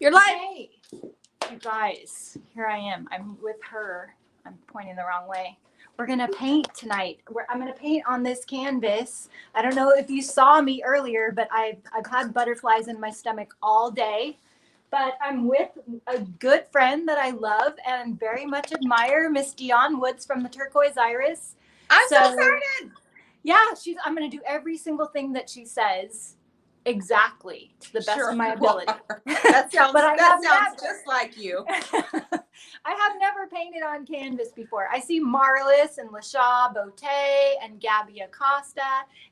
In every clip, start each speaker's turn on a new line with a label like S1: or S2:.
S1: You're live.
S2: Hey, you guys, here I am. I'm with her. I'm pointing the wrong way. We're going to paint tonight. I'm going to paint on this canvas. I don't know if you saw me earlier, but I've had butterflies in my stomach all day. But I'm with a good friend that I love and very much admire, Miss Dionne Woods from the Turquoise Iris.
S1: I'm so excited.
S2: Yeah, I'm going to do every single thing that she says exactly to the best of my ability.
S1: That sounds just like you.
S2: I have never painted on canvas before. I see Marlis and LaShaw Bote and Gabby Acosta.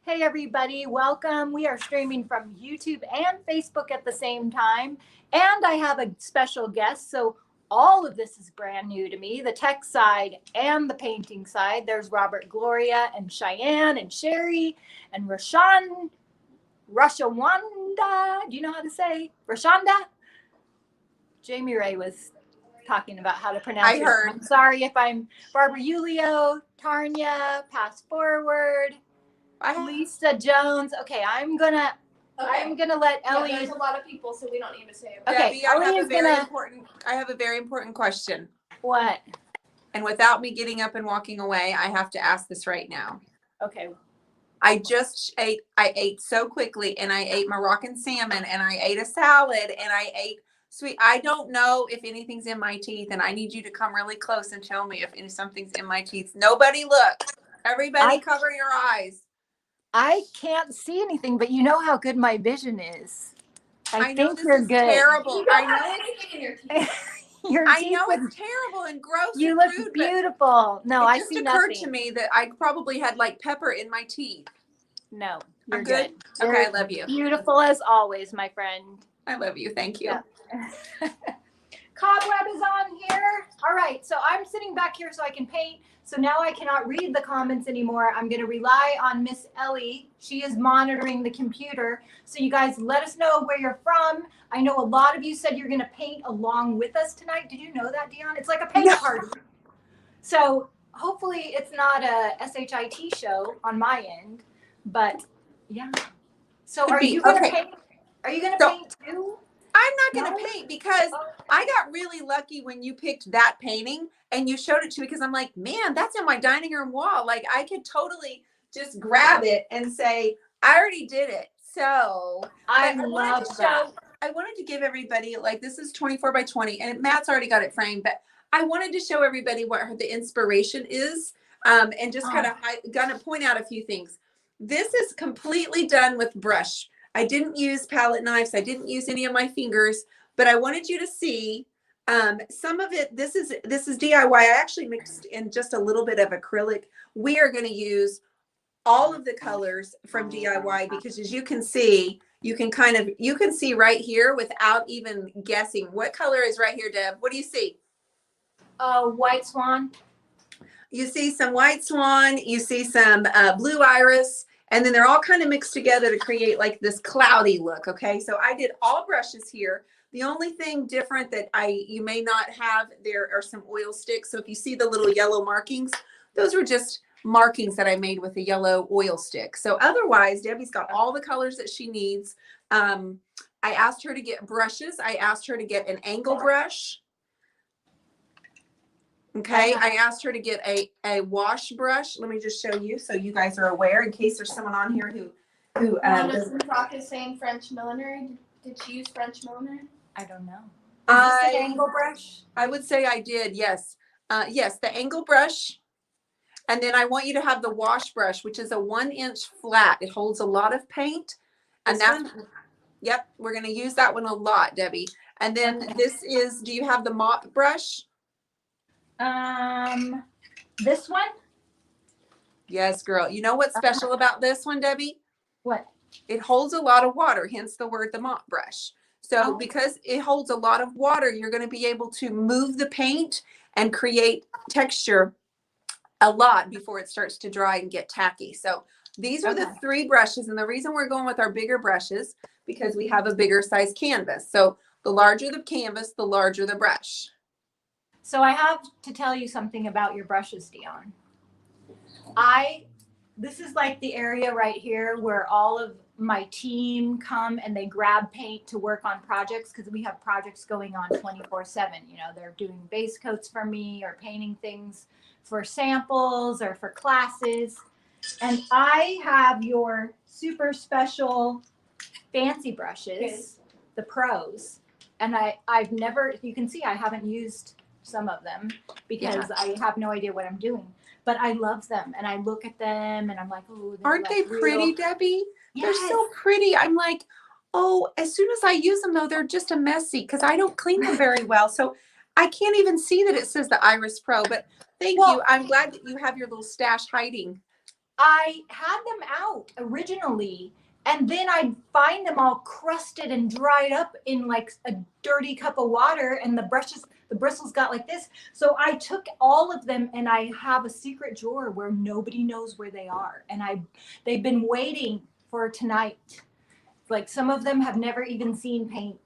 S2: Hey, everybody. Welcome. We are streaming from YouTube and Facebook at the same time. And I have a special guest. So all of this is brand new to me, the tech side and the painting side. There's Robert, Gloria, and Cheyenne, and Sherry, and Rashawanda. Do you know how to say Rashonda? Jamie Ray was talking about how to pronounce it.
S1: heard.
S2: I'm sorry if I'm Barbara Julio, Tarnia, Pass Forward, Lisa Jones. Okay, I'm gonna let Ellie.
S3: Yeah, there's a lot of people, so we don't need to say it.
S2: Okay,
S1: Debbie, I have a very important question.
S2: What?
S1: And without me getting up and walking away, I have to ask this right now.
S2: Okay.
S1: I ate so quickly, and I ate Moroccan salmon, and I ate a salad, and I ate sweet. I don't know if anything's in my teeth, and I need you to come really close and tell me if something's in my teeth. Nobody look. Everybody cover your eyes.
S2: I can't see anything, but you know how good my vision is. I think
S1: this
S2: you're
S1: is
S2: good.
S1: terrible.
S3: You don't have anything in your teeth.
S1: I know it's terrible and gross.
S2: You
S1: and
S2: look
S1: rude,
S2: beautiful. No, I see nothing.
S1: It just occurred to me that I probably had like pepper in my teeth.
S2: No, you're
S1: I'm good.
S2: You're
S1: Okay, I love you.
S2: Beautiful as always, my friend.
S1: I love you. Thank you.
S2: Yeah. Cobweb is on here. All right, so I'm sitting back here so I can paint. So now I cannot read the comments anymore. I'm going to rely on Miss Ellie. She is monitoring the computer. So you guys let us know where you're from. I know a lot of you said you're going to paint along with us tonight. Did you know that, Dionne? It's like a paint party. So hopefully it's not a SHIT show on my end, but yeah. So are you going to paint? Are you going to paint too?
S1: I'm not going to paint because I got really lucky when you picked that painting and you showed it to me, because I'm like, man, that's in my dining room wall. Like, I could totally just grab it and say, I already did it. So
S2: I love that.
S1: I wanted to give everybody, like, this is 24 by 20 and Matt's already got it framed, but I wanted to show everybody what the inspiration is, and just kind of gonna point out a few things. This is completely done with brush. I didn't use palette knives. I didn't use any of my fingers, but I wanted you to see some of it. This is DIY. I actually mixed in just a little bit of acrylic. We are going to use all of the colors from DIY because, as you can see, you can see right here without even guessing. What color is right here, Deb? What do you see?
S2: White swan.
S1: You see some white swan. You see some blue iris. And then they're all kind of mixed together to create like this cloudy look. Okay, so I did all brushes here. The only thing different that you may not have, there are some oil sticks. So if you see the little yellow markings, those were just markings that I made with a yellow oil stick. So otherwise, Debbie's got all the colors that she needs. I asked her to get brushes. I asked her to get an angle brush. Okay, I asked her to get a wash brush. Let me just show you so you guys are aware, in case there's someone on here who
S3: Brock is saying French millinery. Did she use French millinery?
S2: I don't know. Is this an angle brush?
S1: I would say I did, yes. Yes, the angle brush. And then I want you to have the wash brush, which is a 1-inch flat. It holds a lot of paint. And yep, we're going to use that one a lot, Debbie. And then this is, do you have the mop brush?
S2: This one?
S1: Yes, girl. You know what's special about this one, Debbie?
S2: What?
S1: It holds a lot of water, hence the word the mop brush. So because it holds a lot of water, you're going to be able to move the paint and create texture a lot before it starts to dry and get tacky. So these are the 3 brushes. And the reason we're going with our bigger brushes, because we have a bigger size canvas. So the larger the canvas, the larger the brush.
S2: So I have to tell you something about your brushes, Dionne. This is like the area right here where all of my team come and they grab paint to work on projects, because we have projects going on 24/7. You know, they're doing base coats for me or painting things for samples or for classes. And I have your super special fancy brushes, the pros. And I've never, you can see I haven't used some of them because I have no idea what I'm doing. But I love them, and I look at them and I'm like, oh,
S1: Aren't they pretty, Debbie?
S2: Yes.
S1: They're so pretty. I'm like, oh, as soon as I use them though, they're just a messy because I don't clean them very well. So I can't even see that it says the Iris Pro, but thank you. I'm glad that you have your little stash hiding.
S2: I had them out originally, and then I'd find them all crusted and dried up in like a dirty cup of water, and the bristles got like this. So I took all of them, and I have a secret drawer where nobody knows where they are. And they've been waiting for tonight. Like, some of them have never even seen paint.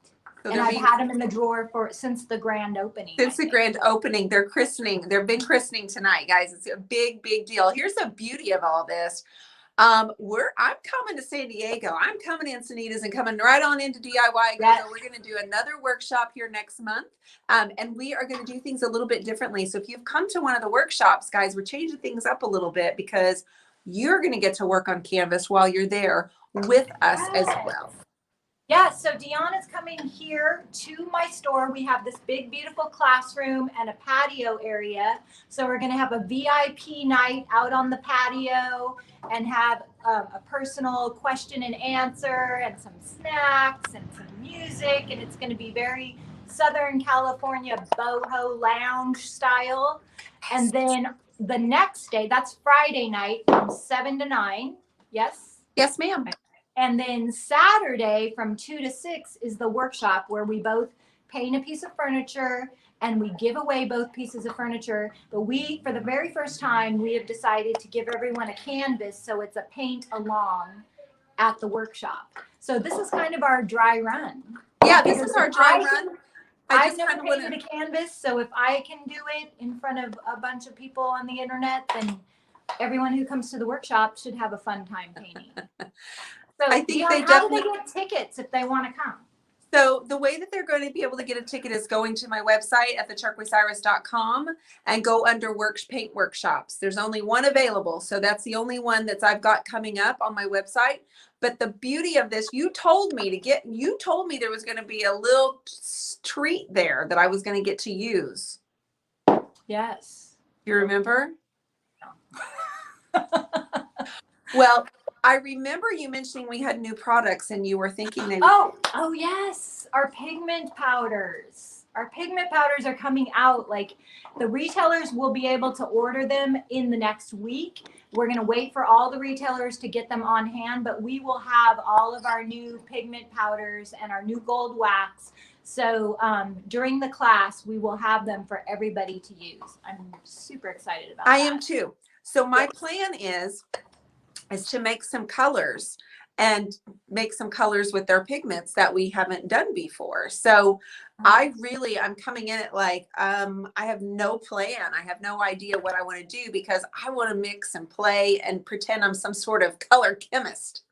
S2: So and I've had them in the drawer since the grand opening.
S1: Since the grand opening, they're christening. They've been christening tonight, guys. It's a big, big deal. Here's the beauty of all this. I'm coming to San Diego. I'm coming in Encinitas and coming right on into DIY.
S2: Yes.
S1: We're going to do another workshop here next month. And we are going to do things a little bit differently. So if you've come to one of the workshops, guys, we're changing things up a little bit because you're going to get to work on canvas while you're there with us as well.
S2: Yeah, so Dionne is coming here to my store. We have this big, beautiful classroom and a patio area. So we're going to have a VIP night out on the patio and have a personal question and answer and some snacks and some music. And it's going to be very Southern California boho lounge style. And then the next day, that's Friday night from 7 to 9. Yes?
S1: Yes, ma'am.
S2: And then Saturday from 2 to 6 is the workshop where we both paint a piece of furniture and we give away both pieces of furniture. But we, for the very first time, we have decided to give everyone a canvas, so it's a paint along at the workshop. So this is kind of our dry run.
S1: Yeah, this is our dry run.
S2: I've never painted a canvas, so if I can do it in front of a bunch of people on the internet, then everyone who comes to the workshop should have a fun time painting. So
S1: I think
S2: Dionne, how do they get tickets if they want to come?
S1: So the way that they're going to be able to get a ticket is going to my website at theturquoiseiris.com and go under paint workshops. There's only one available. So that's the only one that I've got coming up on my website. But the beauty of this, you told me there was going to be a little treat there that I was going to get to use.
S2: Yes.
S1: You remember?
S2: No.
S1: Well, I remember you mentioning we had new products and you were thinking they
S2: Oh yes, our pigment powders. Our pigment powders are coming out. Like, the retailers will be able to order them in the next week. We're going to wait for all the retailers to get them on hand, but we will have all of our new pigment powders and our new gold wax. So during the class, we will have them for everybody to use. I'm super excited about that.
S1: I am too. So my plan is to make some colors and make some colors with their pigments that we haven't done before. So I'm coming in at like, I have no plan. I have no idea what I want to do because I want to mix and play and pretend I'm some sort of color chemist.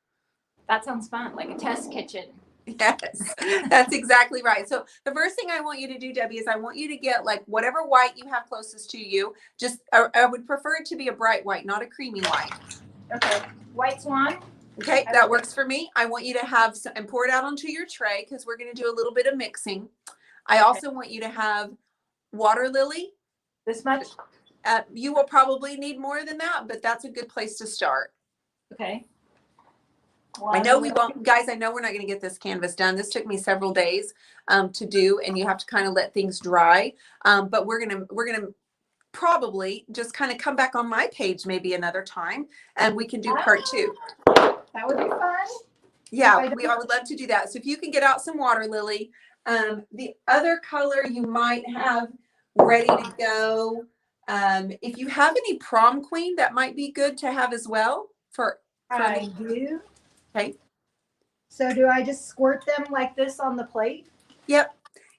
S2: That sounds fun, like a test kitchen.
S1: Yes, that's exactly right. So the first thing I want you to do, Debbie, is I want you to get like whatever white you have closest to you. Just, I would prefer it to be a bright white, not a creamy white.
S2: Okay, white swan.
S1: Okay, that works for me. I want you to have some, and pour it out onto your tray because we're going to do a little bit of mixing. I also want you to have water lily.
S2: This much?
S1: You will probably need more than that, but that's a good place to start.
S2: Okay.
S1: I know we won't, guys, I know we're not going to get this canvas done. This took me several days to do, and you have to kind of let things dry. But we're going to probably just kind of come back on my page maybe another time and we can do part 2.
S2: That would be fun.
S1: Yeah, I would love to do that. So if you can get out some water lily, the other color you might have ready to go. If you have any prom queen, that might be good to have as well.
S2: I do.
S1: Okay.
S2: So do I just squirt them like this on the plate?
S1: Yep.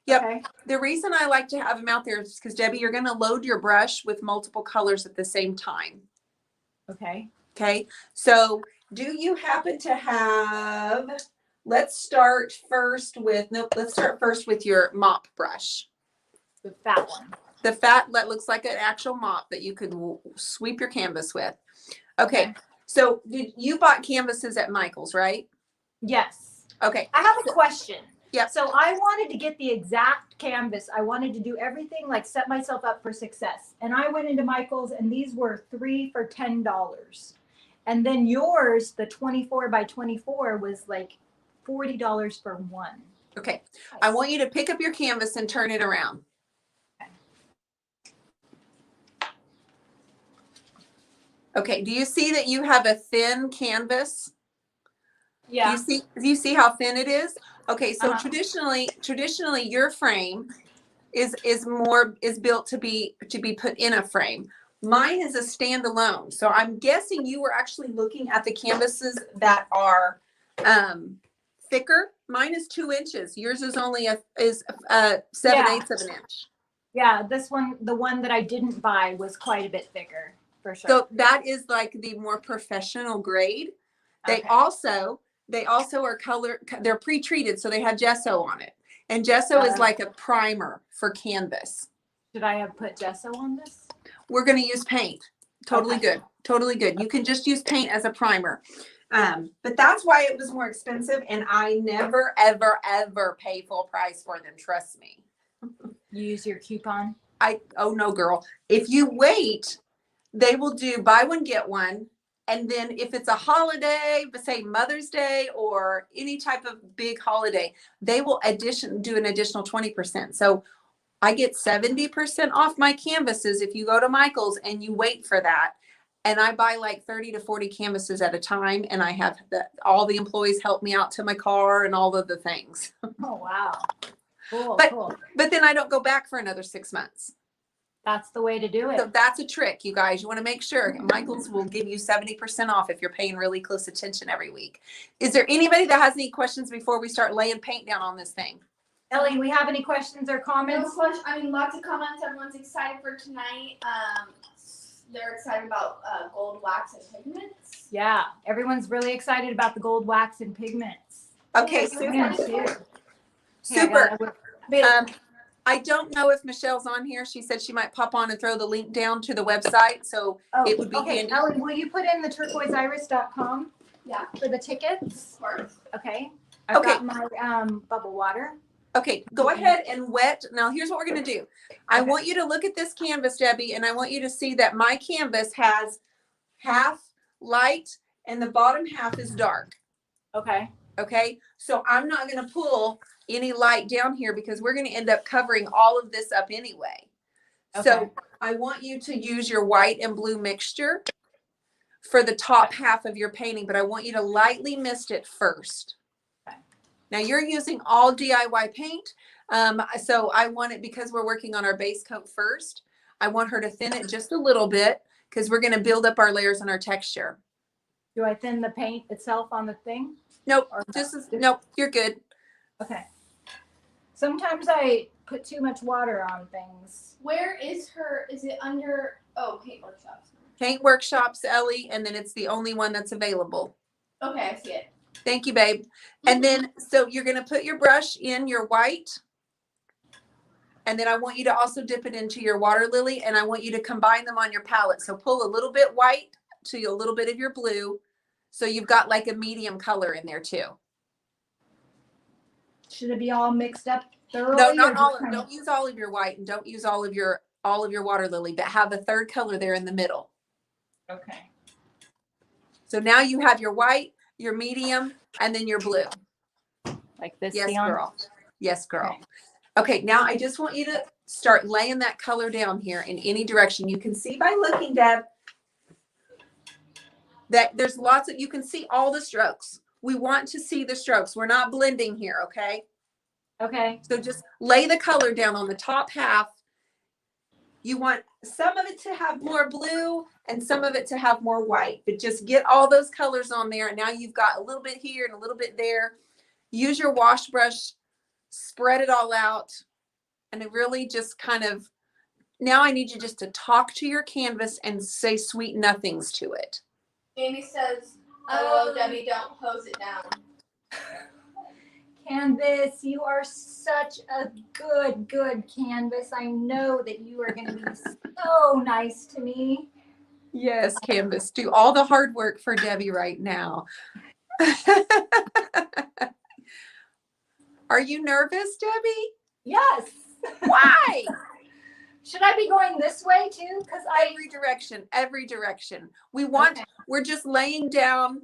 S2: Okay.
S1: The reason I like to have them out there is because, Debbie, you're going to load your brush with multiple colors at the same time.
S2: Okay.
S1: Okay. So do you happen to have, let's start first with your mop brush.
S2: The fat one.
S1: The fat that looks like an actual mop that you could sweep your canvas with. Okay. So you bought canvases at Michael's, right?
S2: Yes.
S1: Okay.
S2: I have a question.
S1: Yep.
S2: So I wanted to get the exact canvas. I wanted to do everything, like set myself up for success. And I went into Michael's and these were 3 for $10. And then yours, the 24 by 24 was like $40 for one.
S1: Okay. I want you to pick up your canvas and turn it around. Okay. Do you see that you have a thin canvas?
S2: Yeah.
S1: Do you see how thin it is? Okay, so traditionally your frame is built to be put in a frame. Mine is a standalone. So I'm guessing you were actually looking at the canvases that are thicker. Mine is 2 inches. Yours is only 7/8 of an inch.
S2: Yeah, this one, the one that I didn't buy was quite a bit thicker for sure.
S1: So that is like the more professional grade. They also are they're pre-treated, so they have gesso on it. And gesso is like a primer for canvas.
S2: Should I have put gesso on this?
S1: We're going to use paint. Totally good. Totally good. You can just use paint as a primer. But that's why it was more expensive. And I never, ever, ever pay full price for them. Trust me.
S2: You use your coupon?
S1: Oh no, girl. If you wait, they will do buy one, get one. And then if it's a holiday, say Mother's Day or any type of big holiday, they will do an additional 20%. So I get 70% off my canvases if you go to Michael's and you wait for that. And I buy like 30 to 40 canvases at a time. And I have all the employees help me out to my car and all of the things.
S2: Oh, wow. Cool, cool.
S1: But then I don't go back for another 6 months.
S2: That's the way to do it.
S1: So that's a trick, you guys. You want to make sure Michael's will give you 70% off if you're paying really close attention every week. Is there anybody that has any questions before we start laying paint down on this thing?
S2: Ellie, we have any questions or comments?
S3: No question. I mean, lots of comments. Everyone's excited for tonight. They're excited about gold wax and pigments.
S2: Yeah, everyone's really excited about the gold wax and pigments.
S1: Okay, super. I don't know if Michelle's on here. She said she might pop on and throw the link down to the website. So it would be handy.
S2: Ellen, will you put in the turquoiseiris.com?
S3: Yeah.
S2: For the tickets?
S3: Of course.
S2: Okay. I've got my bubble water.
S1: Okay, go ahead and wet. Now here's what we're going to do. I want you to look at this canvas, Debbie, and I want you to see that my canvas has half light and the bottom half is dark.
S2: Okay.
S1: Okay, so I'm not going to pull any light down here because we're going to end up covering all of this up anyway. Okay. So I want you to use your white and blue mixture for the top half of your painting, but I want you to lightly mist it first. Okay. Now you're using all DIY paint. So I want it, because we're working on our base coat first, I want her to thin it just a little bit because we're going to build up our layers and our texture.
S2: Do I thin the paint itself on the thing?
S1: Nope. Nope. You're good.
S2: Okay. Sometimes I put too much water on things.
S3: Where is it under, Paint Workshops.
S1: Paint Workshops, Ellie, and then it's the only one that's available.
S3: Okay, I see it.
S1: Thank you, babe. And then, so you're going to put your brush in your white. And then I want you to also dip it into your water lily, and I want you to combine them on your palette. So pull a little bit white to a little bit of your blue. So you've got like a medium color in there too.
S2: Should it be all mixed up thoroughly?
S1: No, not all. Don't use all of your white and don't use all of your water lily, but have a third color there in the middle.
S2: Okay.
S1: So now you have your white, your medium, and then your blue.
S2: Like this.
S1: Yes,
S2: Dionne?
S1: girl. Yes, girl. Okay, now I just want you to start laying that color down here in any direction. You can see by looking, Deb, that there's lots of, you can see all the strokes. We want to see the strokes. We're not blending here, okay?
S2: Okay.
S1: So just lay the color down on the top half. You want some of it to have more blue and some of it to have more white, but just get all those colors on there. And now you've got a little bit here and a little bit there. Use your wash brush, spread it all out, and it really just kind of, now I need you just to talk to your canvas and say sweet nothings to it.
S3: Amy says, Oh, Debbie, don't hose it down.
S2: Canvas, you are such a good Canvas. I know that you are going to be so nice to me.
S1: Yes, Canvas, do all the hard work for Debbie right now. Are you nervous, Debbie?
S2: Yes.
S1: Why?
S2: Should I be going this way too? Because
S1: Every direction, every direction. We're just laying down,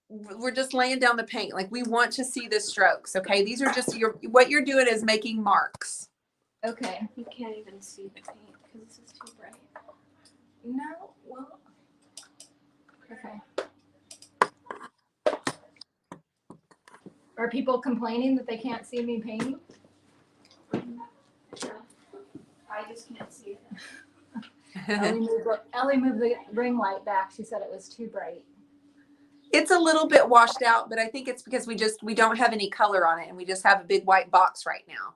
S1: we're just laying down the paint. Like we want to see the strokes. Okay. These are just what you're doing is making marks.
S2: Okay.
S3: You can't even see the paint because this is too bright.
S2: No, well, okay. Are people complaining that they can't see me painting?
S3: I just can't see it.
S2: Ellie moved the ring light back. She said it was too bright.
S1: It's a little bit washed out, but I think it's because we don't have any color on it and we just have a big white box right now.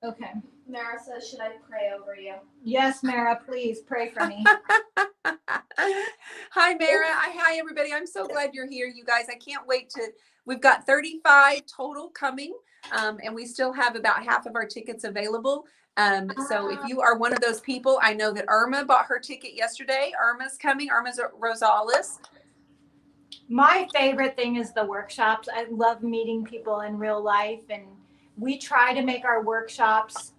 S2: Okay.
S3: Mara says, should I pray over you?
S2: Yes, Mara, please pray for me.
S1: Hi, Mara. Hi, everybody. I'm so glad you're here, you guys. I can't wait we've got 35 total coming, and we still have about half of our tickets available. So if you are one of those people, I know that Irma bought her ticket yesterday. Irma's coming. Irma's Rosales.
S2: My favorite thing is the workshops. I love meeting people in real life, and we try to make our workshops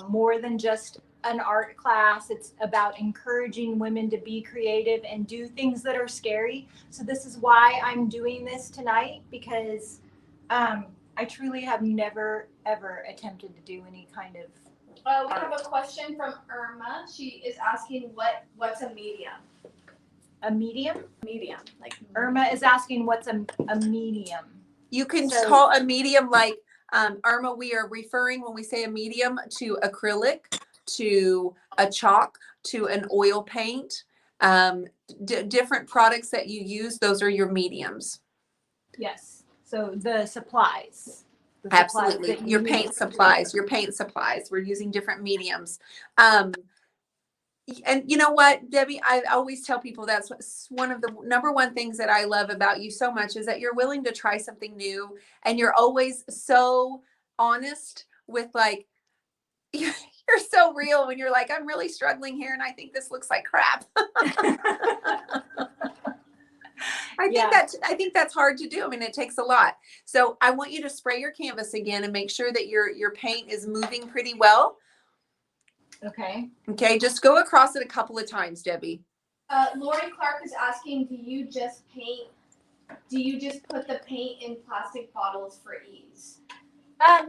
S2: more than just an art class. It's about encouraging women to be creative and do things that are scary. So this is why I'm doing this tonight, because I truly have never, ever attempted to do any kind of
S3: We have a question from Irma. She is asking what's a medium?
S2: a medium.
S3: Medium, like
S2: Irma is asking what's a medium.
S1: You can call a medium like Irma. We are referring when we say a medium to acrylic, to a chalk, to an oil paint, different products that you use. Those are your mediums.
S2: Yes. So the supplies.
S1: Absolutely. Your paint supplies. We're using different mediums. And you know what, Debbie, I always tell people that's one of the number one things that I love about you so much is that you're willing to try something new, and you're always so honest with like, you're so real when you're like, I'm really struggling here and I think this looks like crap. I think that's hard to do. I mean, it takes a lot. So I want you to spray your canvas again and make sure that your paint is moving pretty well.
S2: Okay.
S1: Okay, just go across it a couple of times, Debbie.
S3: Lori Clark is asking, do you just put the paint in plastic bottles for ease?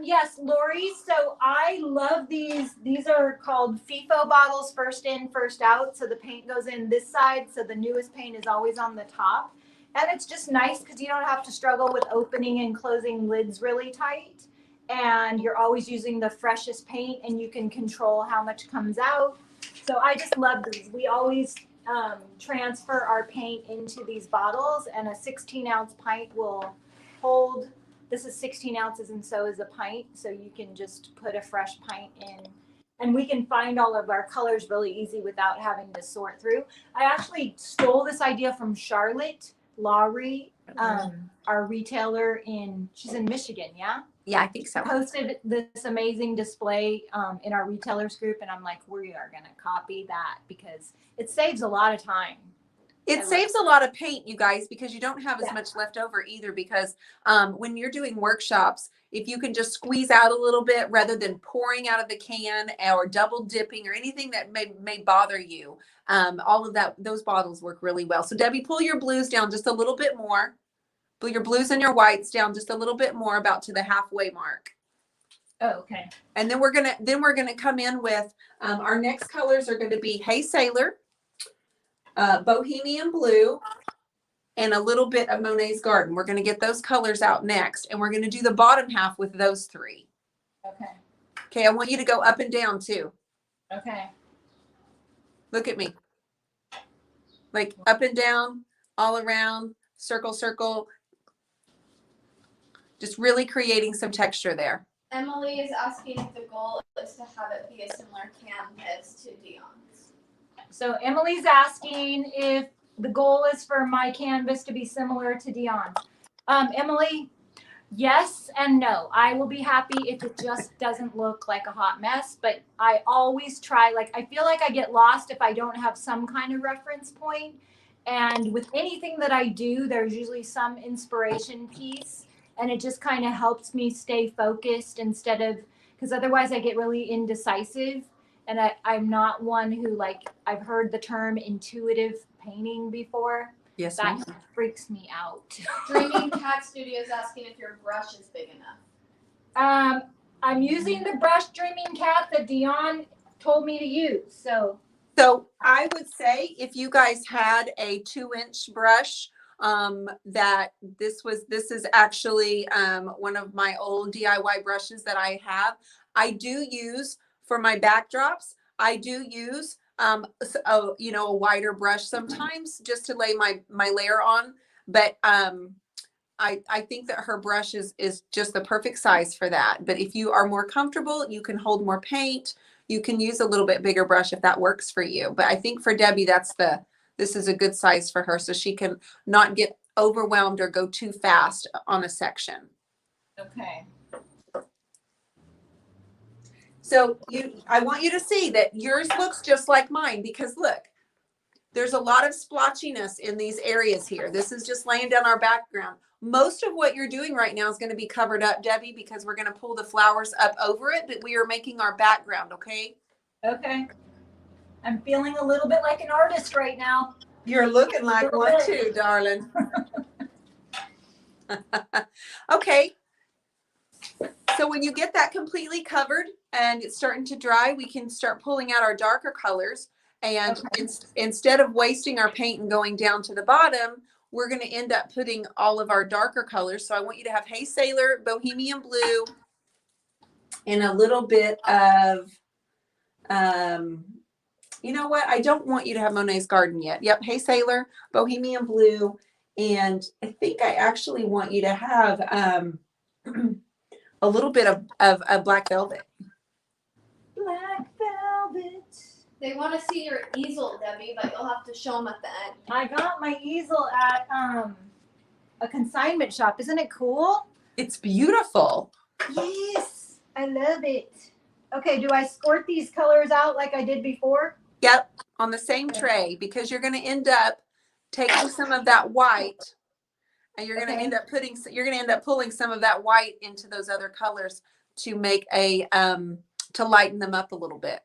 S2: Yes, Lori. So I love these. These are called FIFO bottles, first in, first out. So the paint goes in this side. So the newest paint is always on the top. And it's just nice because you don't have to struggle with opening and closing lids really tight. And you're always using the freshest paint, and you can control how much comes out. So I just love these. We always transfer our paint into these bottles, and a 16-ounce pint will hold. This is 16 ounces, and so is a pint. So you can just put a fresh pint in, and we can find all of our colors really easy without having to sort through. I actually stole this idea from Charlotte Lowry, our retailer she's in Michigan, yeah?
S1: Yeah, I think so.
S2: Posted this amazing display in our retailers group, and I'm like, we are going to copy that because it saves a lot of time.
S1: It saves a lot of paint, you guys, because you don't have as much left over either, because when you're doing workshops, if you can just squeeze out a little bit rather than pouring out of the can or double dipping or anything that may bother you, all of that, those bottles work really well. So Debbie, pull your blues down just a little bit more. Pull your blues and your whites down just a little bit more, about to the halfway mark.
S2: Oh, okay.
S1: And then we're gonna come in with our next colors are going to be Hey Sailor, Bohemian Blue, and a little bit of Monet's Garden. We're going to get those colors out next, and we're going to do the bottom half with those three.
S2: Okay.
S1: Okay, I want you to go up and down too.
S2: Okay.
S1: Look at me. Like up and down, all around, circle, circle. Just really creating some texture there.
S3: Emily is asking if the goal is to have it be a similar canvas to Dionne's.
S2: So Emily's asking if the goal is for my canvas to be similar to Dionne. Emily, yes and no. I will be happy if it just doesn't look like a hot mess, but I always try, like, I feel like I get lost if I don't have some kind of reference point. And with anything that I do, there's usually some inspiration piece, and it just kind of helps me stay focused instead of, because otherwise I get really indecisive. And I'm not one who, like, I've heard the term intuitive painting before.
S1: Yes,
S2: That
S1: ma'am.
S2: freaks me out.
S3: Dreaming Cat Studio is asking if your brush is big enough.
S2: I'm using the brush Dreaming Cat that Dionne told me to use. So
S1: I would say if you guys had a 2-inch brush, that this is actually one of my old DIY brushes that I have. I do use for my backdrops. I do use a wider brush sometimes just to lay my layer on. But I think that her brush is just the perfect size for that. But if you are more comfortable, you can hold more paint. You can use a little bit bigger brush if that works for you. But I think for Debbie, this is a good size for her, so she can not get overwhelmed or go too fast on a section.
S2: okay.
S1: So I want you to see that yours looks just like mine, because look, there's a lot of splotchiness in these areas here. This is just laying down our background. Most of what you're doing right now is going to be covered up, Debbie, because we're going to pull the flowers up over it, but we are making our background, okay?
S2: Okay. I'm feeling a little bit like an artist right now.
S1: You're looking like one too, darling. Okay. So when you get that completely covered and it's starting to dry, we can start pulling out our darker colors. And instead of wasting our paint and going down to the bottom, we're going to end up putting all of our darker colors. So I want you to have Hey Sailor, Bohemian Blue, and a little bit of, you know what? I don't want you to have Monet's Garden yet. Yep. Hey Sailor, Bohemian Blue. And I think I actually want you to have a little bit of Black Velvet.
S2: Black velvet.
S3: They want to see your easel, Debbie, but you'll have to show them at the end.
S2: I got my easel at a consignment shop. Isn't it cool?
S1: It's beautiful.
S2: Yes, I love it. Okay, do I squirt these colors out like I did before?
S1: Yep, on the same tray, because you're going to end up taking some of that white, and you're going to end up pulling some of that white into those other colors to make to lighten them up a little bit.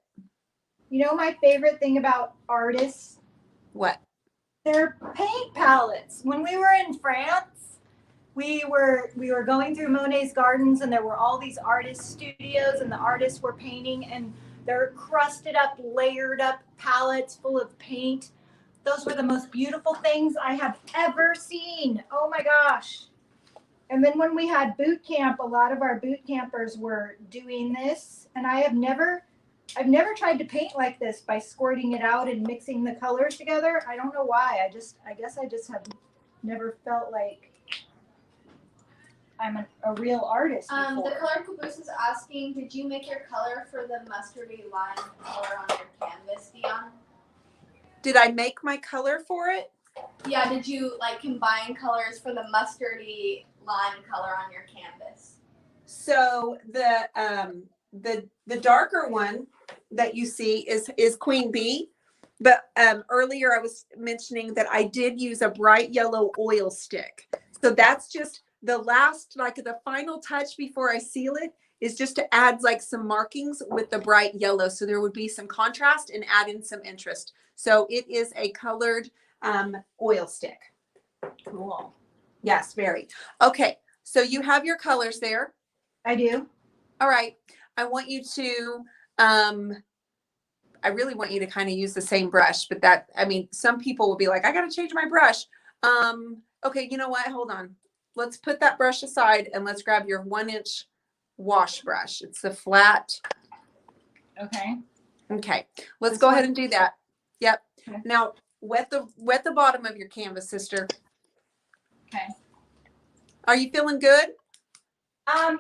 S2: You know my favorite thing about artists?
S1: What?
S2: Their paint palettes. When we were in France, we were going through Monet's Gardens, and there were all these artist studios, and the artists were painting, and they're crusted up, layered up palettes full of paint. Those were the most beautiful things I have ever seen. Oh my gosh. And then when we had boot camp, a lot of our boot campers were doing this, and I've never tried to paint like this by squirting it out and mixing the colors together. I don't know why. I guess I just have never felt like I'm a real artist before.
S3: The color caboose is asking, did you make your color for the mustardy line color on your canvas, Dionne?
S1: Did I make my color for it?
S3: Yeah, did you like combine colors for the mustardy line color on your canvas?
S1: So the darker one that you see is Queen Bee. But earlier I was mentioning that I did use a bright yellow oil stick. So that's just the last, like the final touch before I seal it, is just to add like some markings with the bright yellow. So there would be some contrast and add in some interest. So it is a colored oil stick.
S2: Cool.
S1: Yes, very. Okay, so you have your colors there.
S2: I do.
S1: All right. I want you to, I really want you to kind of use the same brush, but some people will be like, I got to change my brush. Okay, you know what? Hold on. Let's put that brush aside and let's grab your 1-inch wash brush. It's the flat.
S2: Okay.
S1: Okay. Let's go ahead and do that. Yep.
S2: Okay.
S1: Now wet the bottom of your canvas, sister.
S2: Okay.
S1: Are you feeling good?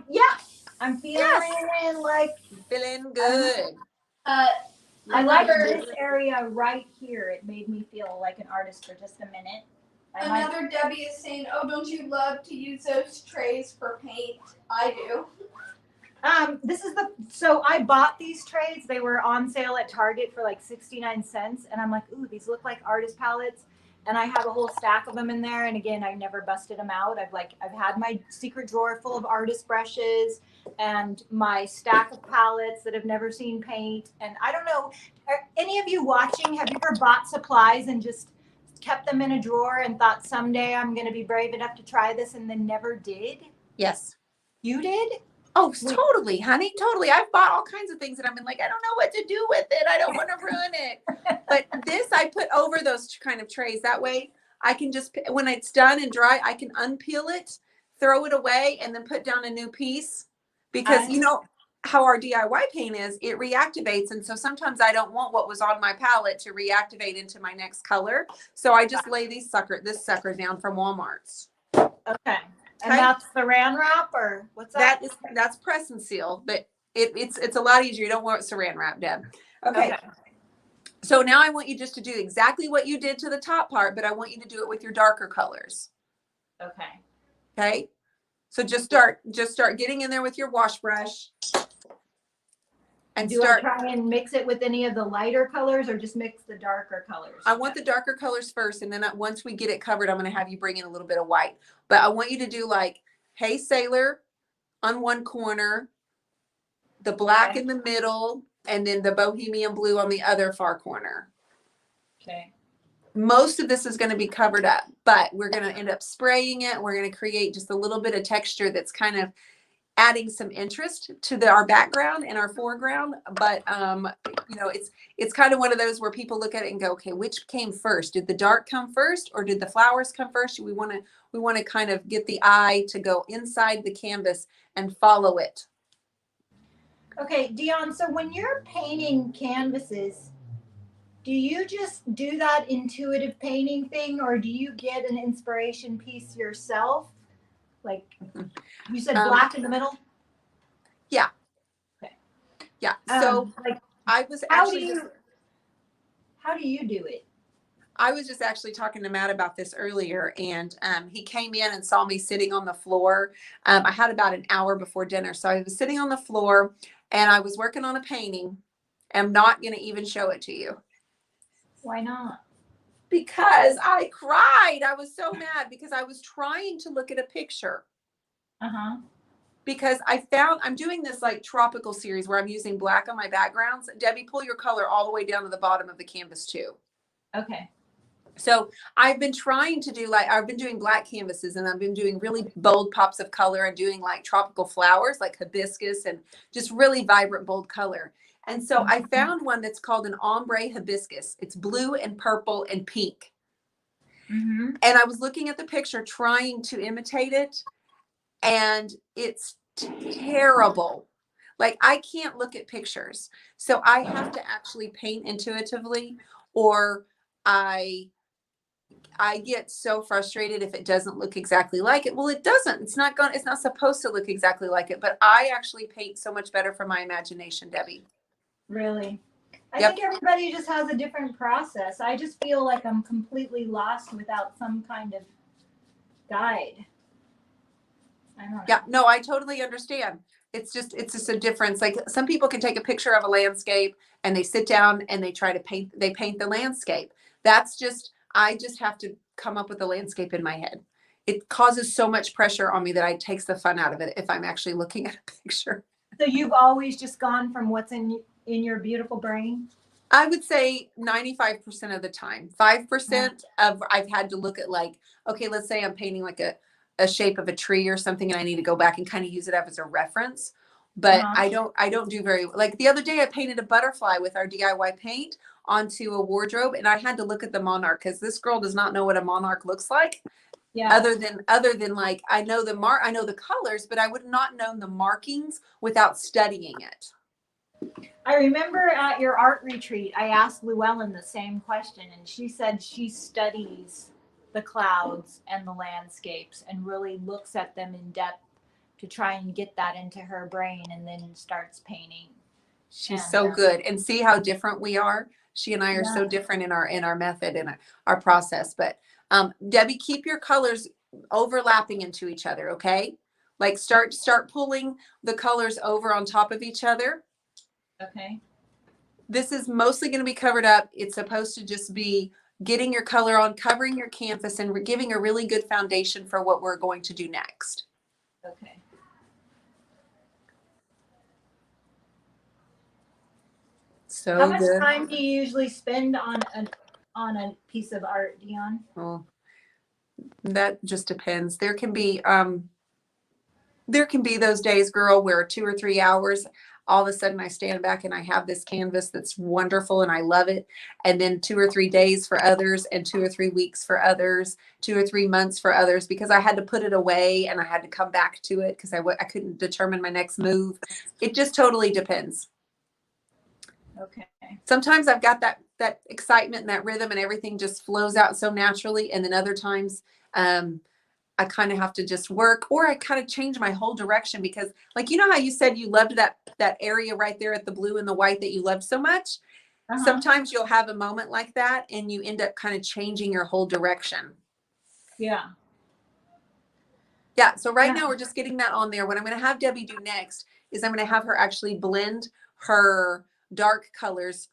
S2: Yeah. I'm feeling like
S1: Feeling good.
S2: I like
S3: Another-
S2: this area right here. It made me feel like an artist for just a minute.
S3: Another Debbie is saying, "Oh, don't you love to use those trays for paint?" I do.
S2: So I bought these trays. They were on sale at Target for like 69 cents. And I'm like, ooh, these look like artist palettes. And I have a whole stack of them in there. And again, I never busted them out. I've had my secret drawer full of artist brushes and my stack of palettes that have never seen paint. And I don't know, are any of you watching, have you ever bought supplies and just kept them in a drawer and thought someday I'm going to be brave enough to try this and then never did?
S1: Yes.
S2: You did?
S1: Oh, totally, honey. Totally. I've bought all kinds of things and I've been like, I don't know what to do with it. I don't want to ruin it. But this I put over those kind of trays. That way I can just, when it's done and dry, I can unpeel it, throw it away, and then put down a new piece. Because you know how our DIY paint is, it reactivates. And so sometimes I don't want what was on my palette to reactivate into my next color. So I just lay this sucker down from Walmart's.
S2: Okay. And that's saran wrap or what's that?
S1: That's press and seal, but it's a lot easier. You don't want saran wrap, Deb. Okay. So now I want you just to do exactly what you did to the top part, but I want you to do it with your darker colors.
S2: Okay.
S1: Okay. So just start getting in there with your wash brush. And
S2: do I try and mix it with any of the lighter colors or just mix the darker colors?
S1: I want the darker colors first, and then once we get it covered, I'm going to have you bring in a little bit of white. But I want you to do like Hey Sailor on one corner, the black in the middle, and then the bohemian blue on the other far corner.
S2: Okay. Most
S1: of this is going to be covered up, but we're going to end up spraying it. We're going to create just a little bit of texture that's kind of adding some interest to our background and our foreground. But you know, it's kind of one of those where people look at it and go, okay, which came first? Did the dark come first, or did the flowers come first? We want to kind of get the eye to go inside the canvas and follow it.
S2: Okay, Dionne, so when you're painting canvases, do you just do that intuitive painting thing, or do you get an inspiration piece yourself? Like you said, black in the middle?
S1: Yeah.
S2: Okay.
S1: Yeah. So
S2: like
S1: I was
S2: how
S1: actually
S2: do you do it?
S1: I was just actually talking to Matt about this earlier, and he came in and saw me sitting on the floor. I had about an hour before dinner. So I was sitting on the floor and I was working on a painting. I'm not going to even show it to you.
S2: Why not?
S1: Because I cried. I was so mad because I was trying to look at a picture.
S2: Uh-huh.
S1: Because I'm doing this like tropical series where I'm using black on my backgrounds. Debbie, pull your color all the way down to the bottom of the canvas too.
S2: Okay.
S1: So I've been trying to do I've been doing black canvases, and I've been doing really bold pops of color and doing like tropical flowers like hibiscus and just really vibrant, bold color. And so I found one that's called an ombre hibiscus. It's blue and purple and pink. Mm-hmm. And I was looking at the picture trying to imitate it, and it's terrible. Like I can't look at pictures. So I have to actually paint intuitively, or I get so frustrated if it doesn't look exactly like it. Well, it doesn't. It's not supposed to look exactly like it, but I actually paint so much better from my imagination, Debbie.
S2: Really? I think everybody just has a different process. I just feel like I'm completely lost without some kind of guide. I don't know.
S1: Yeah, no, I totally understand. It's just a difference. Like some people can take a picture of a landscape and they sit down and they try to paint the landscape. I just have to come up with a landscape in my head. It causes so much pressure on me that it takes the fun out of it if I'm actually looking at a picture.
S2: So you've always just gone from what's in your beautiful brain?
S1: I would say 95% of the time. 5% of I've had to look at like, okay, let's say I'm painting like a shape of a tree or something, and I need to go back and kind of use it as a reference. But I don't do very, like the other day I painted a butterfly with our DIY paint onto a wardrobe, and I had to look at the monarch because this girl does not know what a monarch looks like. Yeah. Other than like I know the colors, but I would not know the markings without studying it.
S2: I remember at your art retreat, I asked Llewellyn the same question, and she said she studies the clouds and the landscapes and really looks at them in depth to try and get that into her brain, and then starts painting.
S1: She's
S2: And,
S1: so good. And see how different we are. She and I are so
S2: Yeah.
S1: different in our method and our process. But Debbie, keep your colors overlapping into each other, okay? Like start pulling the colors over on top of each other.
S2: Okay.
S1: This is mostly going to be covered up. It's supposed to just be getting your color on, covering your canvas, and giving a really good foundation for what we're going to do next.
S2: Okay.
S1: So
S2: How much
S1: good.
S2: time do you usually spend on a piece of art, Dionne?
S1: Well, that just depends. There can be those days, girl, where 2 or 3 hours, all of a sudden I stand back and I have this canvas that's wonderful and I love it. And then 2 or 3 days for others, and 2 or 3 weeks for others, 2 or 3 months for others, because I had to put it away and I had to come back to it because I couldn't determine my next move. It just totally depends.
S2: Okay.
S1: Sometimes I've got that excitement and that rhythm and everything just flows out so naturally. And then other times, I kind of have to just work, or I kind of change my whole direction because, like, you know how you said you loved that area right there at the blue and the white that you loved so much?
S2: Uh-huh.
S1: Sometimes you'll have a moment like that and you end up kind of changing your whole direction.
S2: Yeah.
S1: Yeah. So right now we're just getting that on there. What I'm going to have Debbie do next is I'm going to have her actually blend her dark colors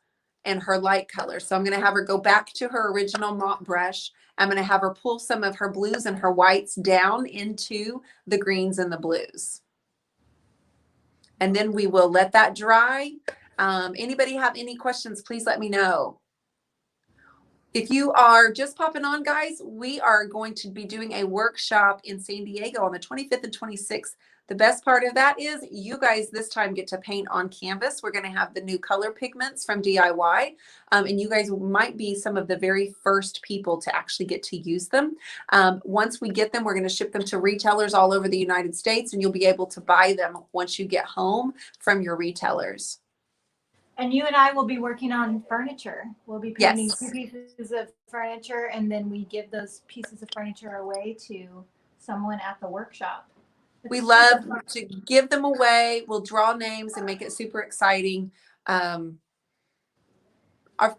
S1: and her light colors. So I'm going to have her go back to her original mop brush. I'm going to have her pull some of her blues and her whites down into the greens and the blues. And then we will let that dry. Anybody have any questions, please let me know. If you are just popping on, guys, we are going to be doing a workshop in San Diego on the 25th and 26th. The best part of that is you guys this time get to paint on canvas. We're going to have the new color pigments from DIY, and you guys might be some of the very first people to actually get to use them. Once we get them, we're going to ship them to retailers all over the United States, and you'll be able to buy them once you get home from your retailers.
S2: And you and I will be working on furniture. We'll be painting
S1: Yes.
S2: 2 pieces of furniture, and then we give those pieces of furniture away to someone at the workshop.
S1: We love to give them away. We'll draw names and make it super exciting. Of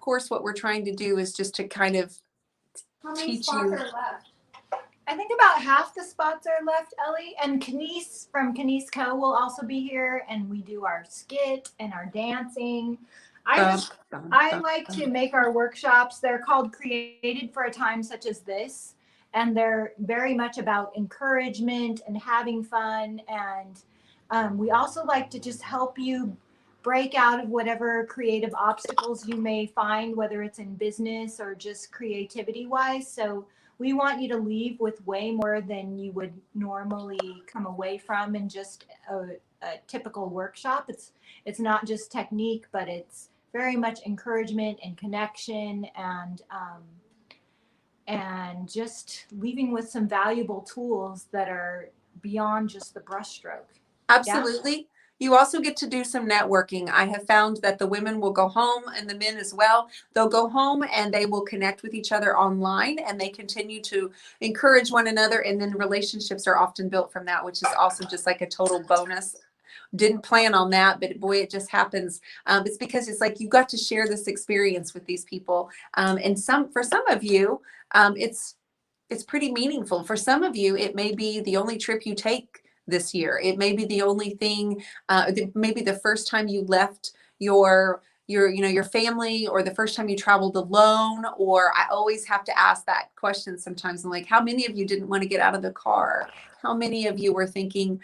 S1: course, what we're trying to do is just to kind of
S3: How many
S1: teach
S3: spots
S1: you.
S3: are left?
S2: I think about half the spots are left, Ellie. And Kenise from Kenise Co. will also be here, and we do our skit and our dancing. I like to make our workshops. They're called Created for a Time Such as This. And they're very much about encouragement and having fun. And we also like to just help you break out of whatever creative obstacles you may find, whether it's in business or just creativity wise. So we want you to leave with way more than you would normally come away from in just a typical workshop. It's not just technique, but it's very much encouragement and connection, and just leaving with some valuable tools that are beyond just the brushstroke.
S1: Absolutely. Yeah? You also get to do some networking. I have found that the women will go home, and the men as well. They'll go home and they will connect with each other online, and they continue to encourage one another. And then relationships are often built from that, which is also just like a total bonus. Didn't plan on that, but boy, it just happens. It's because it's like you got to share this experience with these people. And for some of you, it's pretty meaningful. For some of you, it may be the only trip you take this year. It may be the only thing, maybe the first time you left your family, or the first time you traveled alone. Or I always have to ask that question sometimes. I'm like, how many of you didn't want to get out of the car? How many of you were thinking,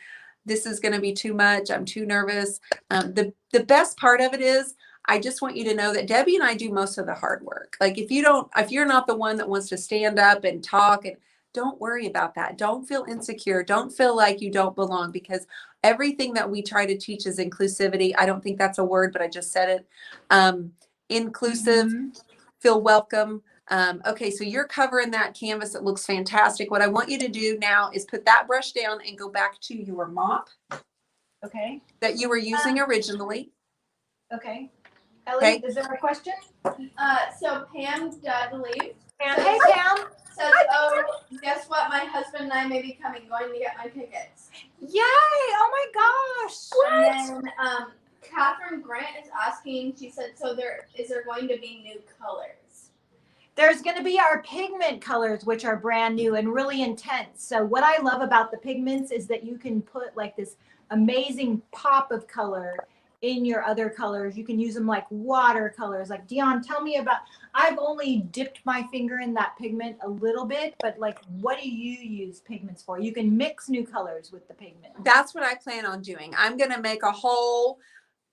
S1: this is going to be too much, I'm too nervous? The best part of it is, I just want you to know that Debbie and I do most of the hard work. Like if you're not the one that wants to stand up and talk, and don't worry about that. Don't feel insecure. Don't feel like you don't belong, because everything that we try to teach is inclusivity. I don't think that's a word, but I just said it. Inclusive, feel welcome. Okay, so you're covering that canvas. It looks fantastic. What I want you to do now is put that brush down and go back to your mop.
S2: Okay.
S1: That you were using originally.
S2: Okay. Ellie, is there a question?
S3: So Pam Dudley.
S2: Pam, hey Pam.
S3: Says, oh, guess what? My husband and I may be going to get my tickets.
S2: Yay! Oh my gosh!
S3: What? And then Catherine Grant is asking, she said, so is there going to be new colors?
S2: There's going to be our pigment colors, which are brand new and really intense. So what I love about the pigments is that you can put like this amazing pop of color in your other colors. You can use them like watercolors. Like Dionne, tell me about, I've only dipped my finger in that pigment a little bit, but like, what do you use pigments for? You can mix new colors with the pigment.
S1: That's what I plan on doing. I'm going to make a whole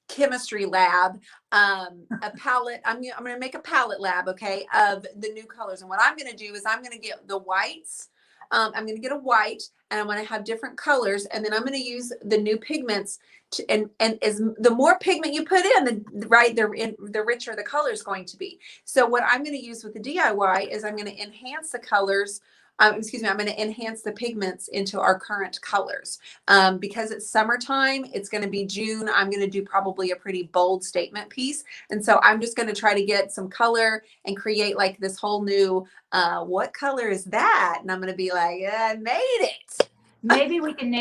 S1: chemistry lab, a palette. I'm going to make a palette lab, okay, of the new colors. And what I'm going to do is I'm going to get the whites. I'm going to get a white, and I'm going to have different colors, and then I'm going to use the new pigments. And as the more pigment you put in, the richer the color is going to be. So what I'm going to use with the DIY is I'm going to enhance the colors. I'm going to enhance the pigments into our current colors. Because it's summertime, it's going to be June. I'm going to do probably a pretty bold statement piece. And so I'm just going to try to get some color and create like this whole new, what color is that? And I'm going to be like, I made it.
S2: Maybe we can,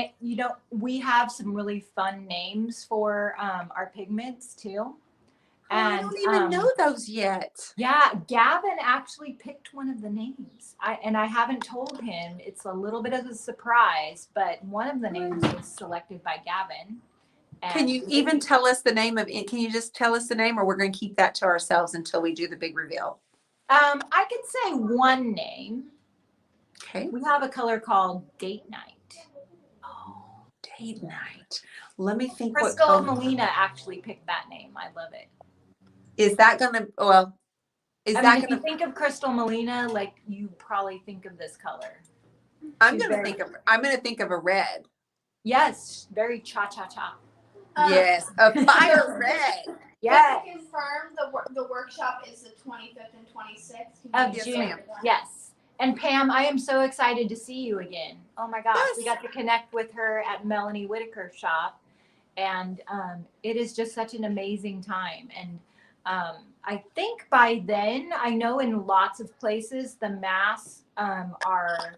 S2: we have some really fun names for our pigments too.
S1: I don't even know those yet.
S2: Yeah, Gavin actually picked one of the names. I haven't told him. It's a little bit of a surprise, but one of the names was selected by Gavin.
S1: Can you even tell us the name of it? Can you just tell us the name, or we're going to keep that to ourselves until we do the big reveal?
S2: I can say one name.
S1: Okay.
S2: We have a color called Date Night.
S1: Oh, Date Night. Let me think.
S2: Crystal Molina actually picked that name. I love it.
S1: Is that gonna, well,
S2: if you think of Crystal Molina, like you probably think of this color.
S1: I'm gonna think of a red.
S2: Yes, very cha-cha-cha.
S1: Yes, a fire red.
S2: Yes.
S3: Just to confirm, the workshop is the 25th and 26th
S2: Of June. Yes. And Pam, I am so excited to see you again. Oh my gosh,
S1: Yes.
S2: we got to connect with her at Melanie Whitaker's shop, and it is just such an amazing time. And I think by then, I know in lots of places the masks are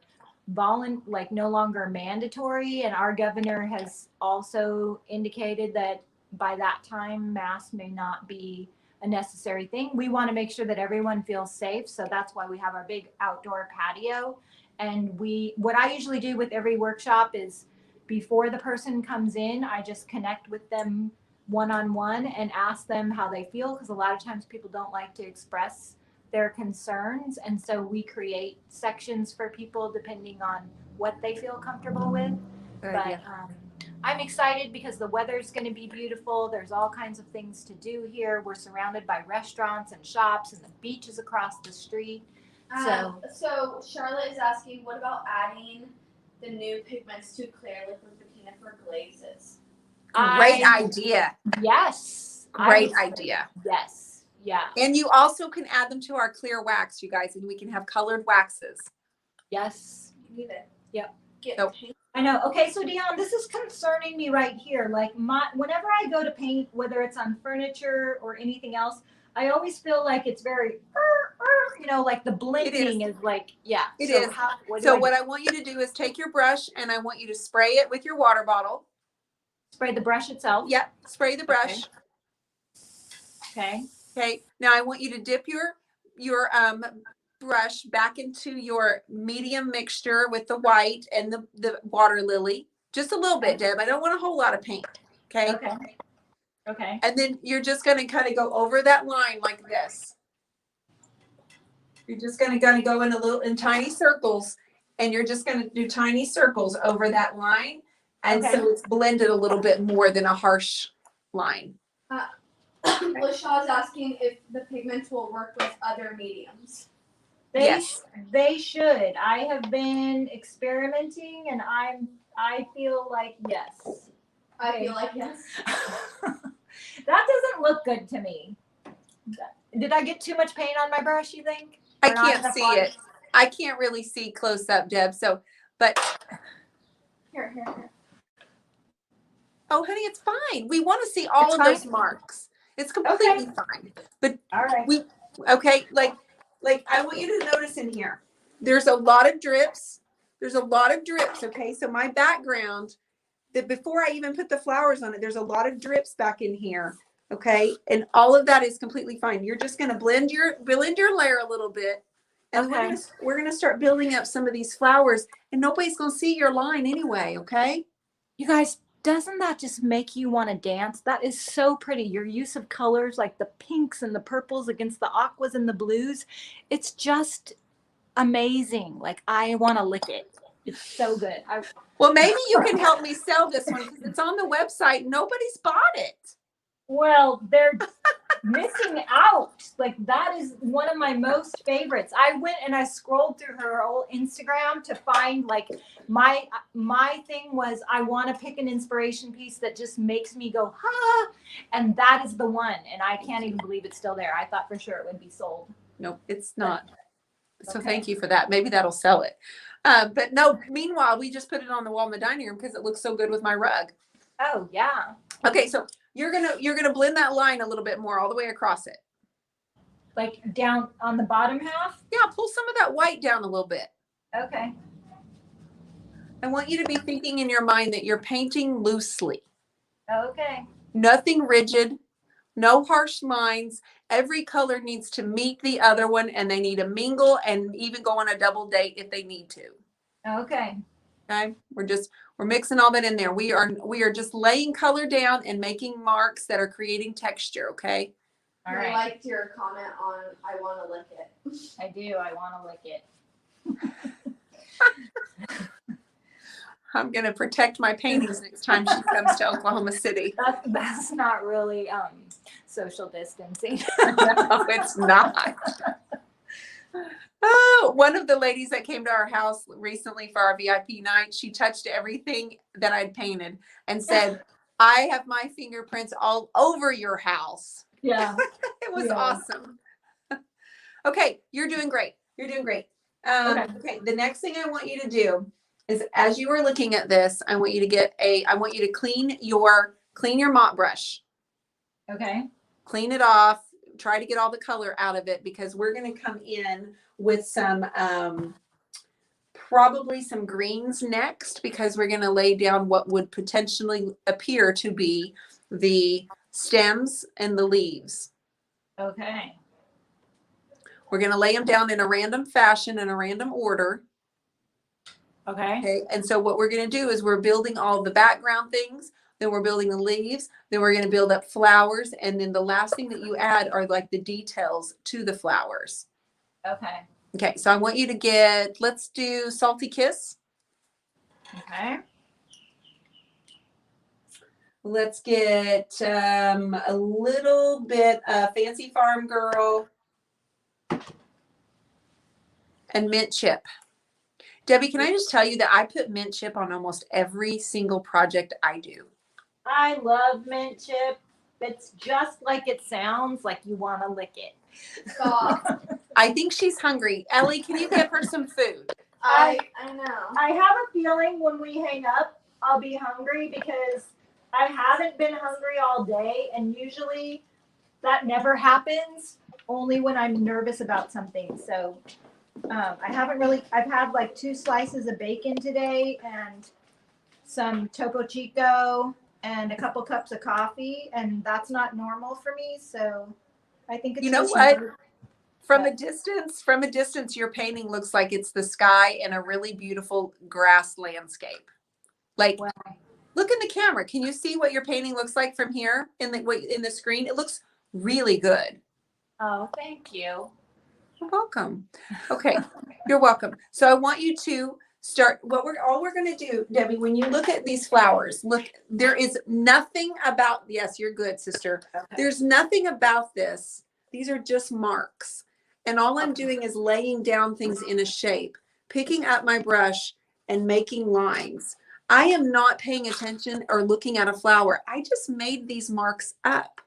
S2: no longer mandatory, and our governor has also indicated that by that time masks may not be a necessary thing. We want to make sure that everyone feels safe, so that's why we have our big outdoor patio. And what I usually do with every workshop is before the person comes in, I just connect with them one-on-one and ask them how they feel, because a lot of times people don't like to express their concerns, and so we create sections for people depending on what they feel comfortable with. But I'm excited because the weather's going to be beautiful. There's all kinds of things to do here. We're surrounded by restaurants and shops, and the beach is across the street.
S3: So Charlotte is asking, what about adding the new pigments to clear liquid patina for glazes?
S1: Great idea.
S2: Yes.
S1: Great idea.
S2: Yes. Yeah.
S1: And you also can add them to our clear wax, you guys, and we can have colored waxes.
S2: Yes.
S3: You need it.
S2: Yep.
S3: Paint.
S2: I know. Okay, so Dionne, this is concerning me right here. Like whenever I go to paint, whether it's on furniture or anything else, I always feel like it's very, like the blending is like, yeah.
S1: It is. What I want you to do is take your brush, and I want you to spray it with your water bottle.
S2: Spray the brush itself?
S1: Yep. Spray the brush.
S2: Okay.
S1: Okay. Now I want you to dip your brush back into your medium mixture with the white and the water lily. Just a little bit, Deb. I don't want a whole lot of paint. Okay.
S2: Okay.
S1: And then you're just going to kind of go over that line like this. You're just going to go in tiny circles, and you're just going to do tiny circles over that line. And so it's blended a little bit more than a harsh line.
S3: LaShaw's asking if the pigments will work with other mediums.
S1: Yes.
S2: They should. I have been experimenting, and I feel like yes.
S3: I feel like yes.
S2: That doesn't look good to me. Did I get too much paint on my brush, you think?
S1: I can't see it. I can't really see close up, Deb. So, but
S3: Here.
S1: oh, honey, it's fine. We want to see all of those marks. It's completely fine. But
S2: all right.
S1: Like I want you to notice in here, there's a lot of drips. Okay. So my background that before I even put the flowers on it, there's a lot of drips back in here. Okay. And all of that is completely fine. You're just going to blend your layer a little bit. And
S2: Okay.
S1: we're gonna start building up some of these flowers, and nobody's gonna see your line anyway, okay?
S2: You guys, doesn't that just make you want to dance? That is so pretty. Your use of colors like the pinks and the purples against the aquas and the blues. It's just amazing. Like, I want to lick it. It's so good.
S1: Well, maybe you can help me sell this one because it's on the website. Nobody's bought it.
S2: Well, they're missing out. Like, that is one of my most favorites. I went and I scrolled through her old Instagram to find, like, my thing was I want to pick an inspiration piece that just makes me go, ha, and that is the one. And I can't even believe it's still there. I thought for sure it would be sold.
S1: Nope, it's not. So
S2: Okay.
S1: thank you for that. Maybe that'll sell it. But no, meanwhile, we just put it on the wall in the dining room because it looks so good with my rug.
S2: Oh, yeah.
S1: Okay, so you're gonna blend that line a little bit more all the way across it.
S2: Like down on the bottom half?
S1: Yeah, pull some of that white down a little bit.
S2: Okay.
S1: I want you to be thinking in your mind that you're painting loosely.
S2: Okay.
S1: Nothing rigid, no harsh lines. Every color needs to meet the other one, and they need to mingle and even go on a double date if they need to.
S2: Okay.
S1: Okay, we're mixing all that in there. We are just laying color down and making marks that are creating texture. Okay.
S2: All
S3: I
S2: right.
S3: liked your comment on I want to lick it.
S2: I do. I want to lick it.
S1: I'm gonna protect my paintings next time she comes to Oklahoma City.
S2: That's not really social distancing.
S1: No, it's not. Oh, one of the ladies that came to our house recently for our VIP night, she touched everything that I'd painted and said, I have my fingerprints all over your house.
S2: Yeah.
S1: It was
S2: Yeah.
S1: awesome. Okay, you're doing great. You're doing great. Okay, the next thing I want you to do is, as you are looking at this, I want you to clean your mop brush.
S2: Okay.
S1: Clean it off. Try to get all the color out of it because we're going to come in with some, probably some greens next because we're going to lay down what would potentially appear to be the stems and the leaves.
S2: Okay.
S1: We're going to lay them down in a random fashion, in a random order.
S2: Okay.
S1: Okay. And so what we're going to do is we're building all the background things. Then we're building the leaves. Then we're going to build up flowers. And then the last thing that you add are like the details to the flowers.
S2: Okay.
S1: Okay. So I want you to let's do Salty Kiss.
S2: Okay.
S1: Let's get a little bit of Fancy Farm Girl and Mint Chip. Debbie, can I just tell you that I put mint chip on almost every single project I do?
S2: I love mint chip. It's just like it sounds, like you want to lick it.
S3: Stop.
S1: I think she's hungry. Ellie, can you give her some food?
S3: I know.
S2: I have a feeling when we hang up, I'll be hungry because I haven't been hungry all day. And usually that never happens, only when I'm nervous about something. So I've had like 2 slices of bacon today and some Topo Chico and a couple cups of coffee, and that's not normal for me. So I think it's,
S1: you know what? From a distance, your painting looks like it's the sky and a really beautiful grass landscape. Like,
S2: Wow.
S1: Look in the camera. Can you see what your painting looks like from here in the screen? It looks really good.
S2: Oh, thank you.
S1: You're welcome. Okay, you're welcome. So I want you to start all we're going to do, Debbie, when you look at these flowers, look, there is nothing about, yes, you're good, sister.
S2: Okay.
S1: There's nothing about this. These are just marks. And all I'm doing is laying down things in a shape, picking up my brush and making lines. I am not paying attention or looking at a flower. I just made these marks up,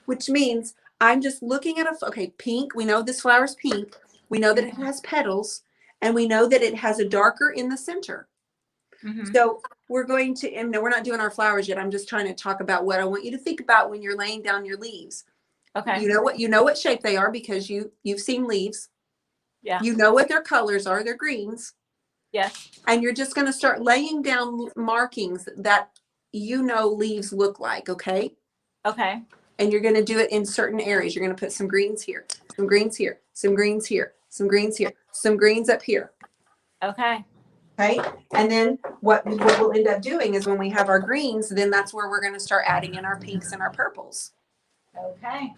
S1: which means I'm just looking at okay, pink. We know this flower's pink. We know that it has petals, and we know that it has a darker in the center.
S2: Mm-hmm.
S1: So we're going to, and no, we're not doing our flowers yet. I'm just trying to talk about what I want you to think about when you're laying down your leaves.
S2: Okay.
S1: You know what shape they are because you've seen leaves.
S2: Yeah.
S1: You know what their colors are. They're greens.
S2: Yes.
S1: And you're just going to start laying down markings that leaves look like, okay?
S2: Okay.
S1: And you're going to do it in certain areas. You're going to put some greens here, some greens here, some greens here, some greens here, some greens up here.
S2: Okay.
S1: Okay. And then what we'll end up doing is when we have our greens, then that's where we're going to start adding in our pinks and our purples.
S2: Okay.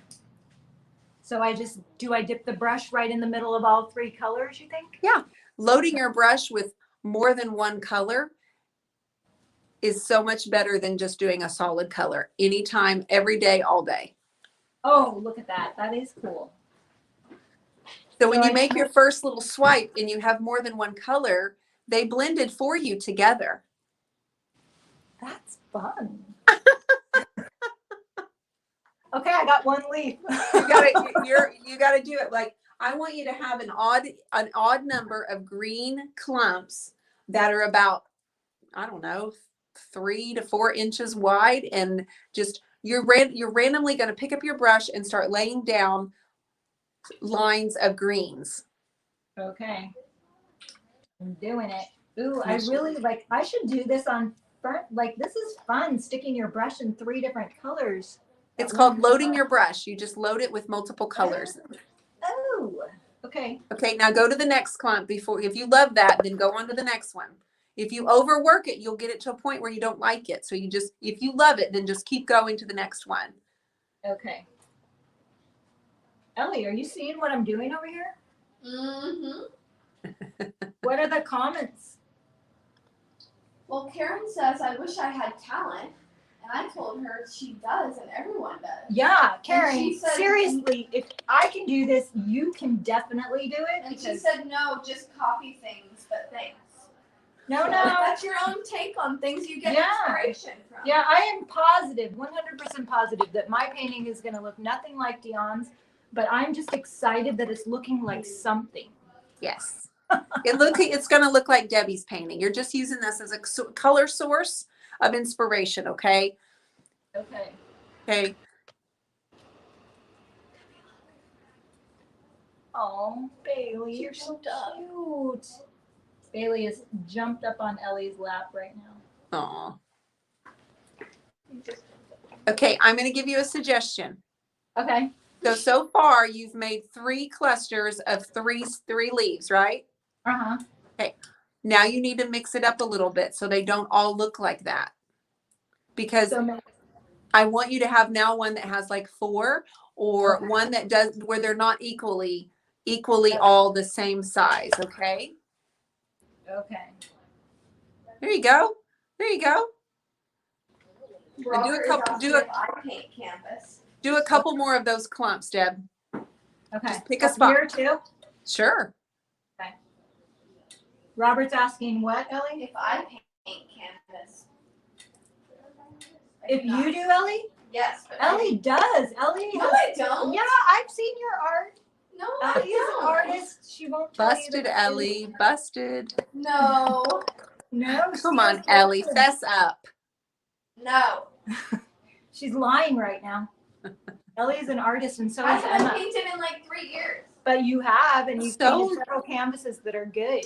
S2: So I dip the brush right in the middle of all three colors, you think?
S1: Yeah. Loading your brush with more than one color is so much better than just doing a solid color. Anytime, every day, all day.
S2: Oh, look at that. That is cool.
S1: So when you make your first little swipe and you have more than one color, they blended for you together.
S2: That's fun. Okay, I got one leaf.
S1: you gotta do it. Like, I want you to have an odd number of green clumps that are about, I don't know, 3 to 4 inches wide, and just you're randomly going to pick up your brush and start laying down lines of greens.
S2: Okay. I'm doing it. Ooh, I really I should do this on front. Like, this is fun, sticking your brush in 3 different colors.
S1: It's called loading your brush. You just load it with multiple colors.
S2: Oh, okay.
S1: Okay, now go to the next clump. If you love that, then go on to the next one. If you overwork it, you'll get it to a point where you don't like it. So if you love it, then just keep going to the next one.
S2: Okay. Ellie, are you seeing what I'm doing over here?
S3: Mm-hmm.
S2: What are the comments?
S3: Well, Karen says, I wish I had talent. And I told her she does, and everyone does.
S2: Yeah, Karen,
S3: she said,
S2: seriously, if I can do this, you can definitely do it.
S3: And she said, no, just copy things, but thanks.
S2: No, no.
S3: That's your own take on things you get inspiration from.
S2: Yeah, I am positive, 100% positive that my painting is going to look nothing like Dionne's, but I'm just excited that it's looking like something.
S1: Yes. It's going to look like Debbie's painting. You're just using this as a color source of inspiration, okay?
S2: Okay.
S1: Okay.
S2: Oh, Bailey, you're so cute. Bailey has jumped up on Ellie's lap right now.
S1: Aw. Okay, I'm going to give you a suggestion.
S2: Okay.
S1: So far you've made 3 clusters of three leaves, right?
S2: Uh-huh.
S1: Okay. Now you need to mix it up a little bit so they don't all look like that. Because I want you to have now one that has like 4, or one that does where they're not equally all the same size, okay?
S2: Okay.
S1: There you go. There you go. And do a couple more of those clumps, Deb.
S2: Okay.
S1: Just pick a spot.
S2: Here too?
S1: Sure.
S2: Okay. Robert's asking what, Ellie?
S3: If I paint canvas.
S2: If you do, Ellie?
S3: Yes. But
S2: Ellie does. Ellie
S3: No, I don't.
S2: Yeah, I've seen your art.
S3: No,
S2: Ellie is an artist. She won't tell
S1: Busted,
S2: you that
S1: Ellie. Busted.
S3: No.
S2: No.
S1: Come on, Ellie. Fess up.
S3: No.
S2: She's lying right now. Ellie is an artist, and so
S3: I
S2: is
S3: haven't
S2: Emma.
S3: painted in like 3 years.
S2: But you have, and you've
S1: So-
S2: painted several canvases that are good.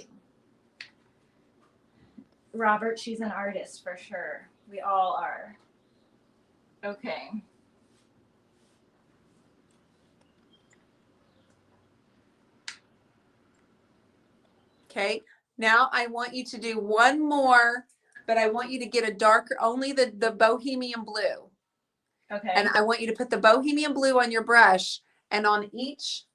S2: Robert, she's an artist for sure. We all are. Okay.
S1: Okay. Now I want you to do one more, but I want you to get a darker, only the bohemian blue.
S2: Okay.
S1: And I want you to put the bohemian blue on your brush, and on each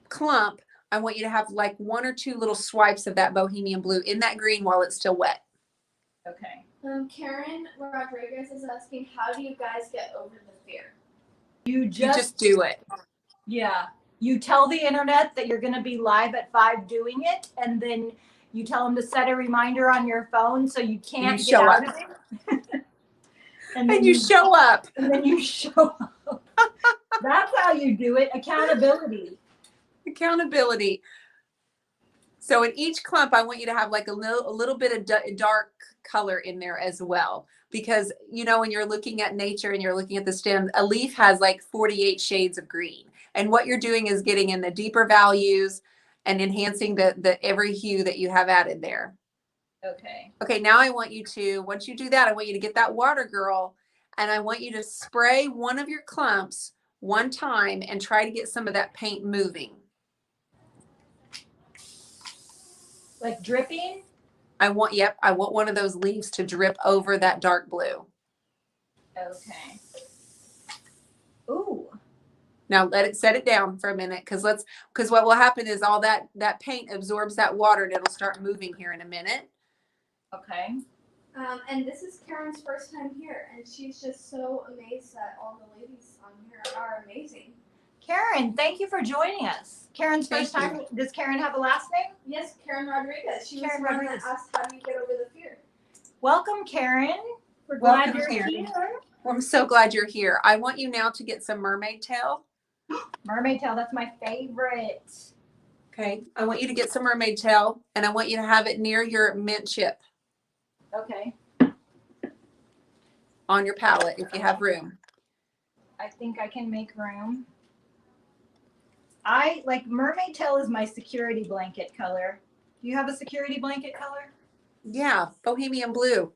S1: clump, I want you to have like 1 or 2 little swipes of that bohemian blue in that green while it's still wet.
S2: Okay.
S3: Karen Rodriguez is asking, how do you guys get over the fear?
S2: You
S1: You just do it.
S2: Yeah. You tell the internet that you're going to be live at 5 doing it, and then you tell them to set a reminder on your phone so you can't get
S1: show
S2: out
S1: up.
S2: of it. And
S1: And you show up.
S2: And then you show up. That's how you do it. Accountability.
S1: Accountability. So in each clump, I want you to have like a little bit of dark color in there as well. Because, you know, when you're looking at nature and you're looking at the stem, a leaf has like 48 shades of green. And what you're doing is getting in the deeper values and enhancing the every hue that you have added there.
S2: Okay.
S1: Okay, now I want you to, once you do that, I want you to get that water, girl, and I want you to spray one of your clumps one time and try to get some of that paint moving.
S2: Like dripping?
S1: I want one of those leaves to drip over that dark blue.
S2: Okay. Ooh.
S1: Now set it down for a minute because what will happen is all that paint absorbs that water and it'll start moving here in a minute.
S2: Okay.
S3: And this is Karen's first time here, and she's just so amazed that all the ladies on here are amazing.
S2: Karen, thank you for joining us. Karen's
S1: Thank
S2: first time.
S1: you.
S2: Does Karen have a last name?
S3: Yes, Karen Rodriguez. She
S2: Karen
S3: was the one
S2: Rodriguez.
S3: that asked how do you get over the fear.
S2: Welcome, Karen. We're
S1: Welcome,
S2: glad you're
S1: Karen.
S2: here.
S1: Well, I'm so glad you're here. I want you now to get some mermaid tail.
S2: Mermaid tail, that's my favorite.
S1: Okay. I want you to get some mermaid tail and I want you to have it near your mint chip
S2: Okay.
S1: on your palette if you have room.
S2: I think I can make room. I like mermaid tail is my security blanket color. Do you have a security blanket color?
S1: Yeah. Bohemian blue.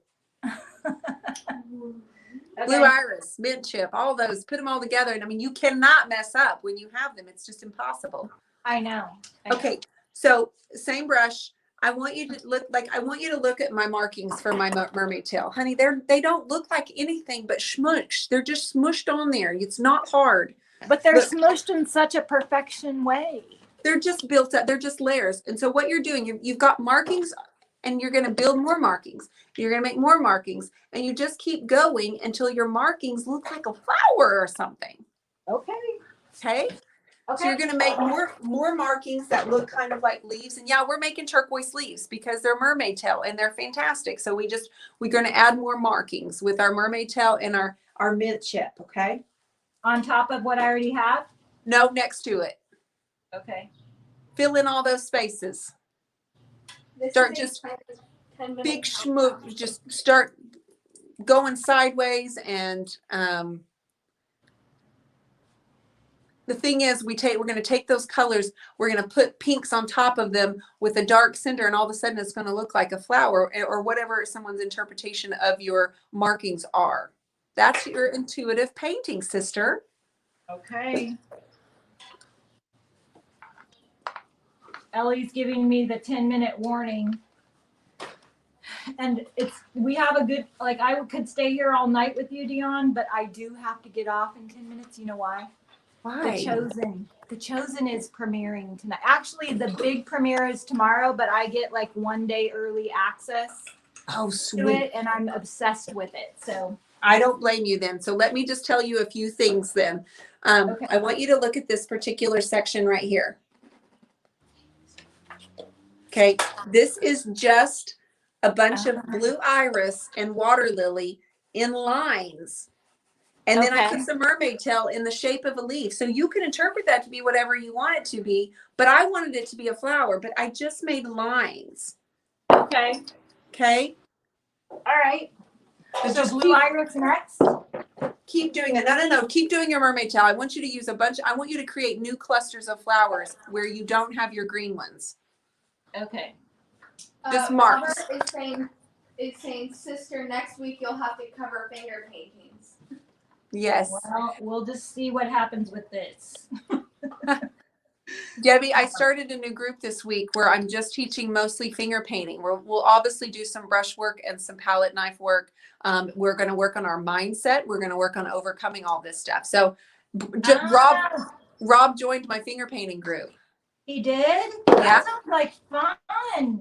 S2: Okay.
S1: Blue iris, mint chip, all those, put them all together. And I mean, you cannot mess up when you have them. It's just impossible.
S2: I know.
S1: Okay. So same brush. I want you to look at my markings for my mermaid tail. Honey, they don't look like anything but smush. They're just smushed on there. It's not hard.
S2: But they're
S1: Look.
S2: smushed in such a perfection way.
S1: They're just built up. They're just layers. And so what you're doing, you've got markings and you're going to build more markings. You're going to make more markings and you just keep going until your markings look like a flower or something.
S2: Okay.
S1: Okay. So you're going to make more markings that look kind of like leaves. And yeah, we're making turquoise leaves because they're mermaid tail and they're fantastic. So we're going to add more markings with our mermaid tail and our mint chip. Okay.
S2: On top of what I already have?
S1: No, next to it.
S2: Okay.
S1: Fill in all those spaces.
S3: This
S1: Start
S3: is a
S1: just
S3: 10-minute
S1: big
S3: countdown.
S1: schmook. Just start going sideways. And the thing is, we're going to take those colors. We're going to put pinks on top of them with a dark center, and all of a sudden, it's going to look like a flower or whatever someone's interpretation of your markings are. That's your intuitive painting, sister.
S2: Okay. Ellie's giving me the 10-minute warning. And we have a good, like I could stay here all night with you, Dionne, but I do have to get off in 10 minutes. You know why?
S1: Why?
S2: The Chosen is premiering tonight. Actually, the big premiere is tomorrow, but I get like 1 day early access
S1: Oh,
S2: to
S1: sweet.
S2: it, and I'm obsessed with it. So
S1: I don't blame you then. So let me just tell you a few things then.
S2: Okay.
S1: I want you to look at this particular section right here. Okay, this is just a bunch of blue iris and water lily in lines. And then I
S2: Okay.
S1: put some mermaid tail in the shape of a leaf. So you can interpret that to be whatever you want it to be, but I wanted it to be a flower, but I just made lines.
S2: okay,
S1: Okay.
S2: all right.
S1: So
S2: So
S1: just
S2: blue iris next.
S1: keep doing it. No. Keep doing your mermaid tail. I want you to use I want you to create new clusters of flowers where you don't have your green ones.
S2: Okay.
S1: This marks.
S3: Robert is saying, sister, next week you'll have to cover finger paintings.
S1: Yes.
S2: Well, we'll just see what happens with this.
S1: Debbie, I started a new group this week where I'm just teaching mostly finger painting. We'll obviously do some brush work and some palette knife work. We're going to work on our mindset. We're going to work on overcoming all this stuff. So Rob joined my finger painting group.
S2: He did?
S1: Yeah.
S2: That sounds like fun.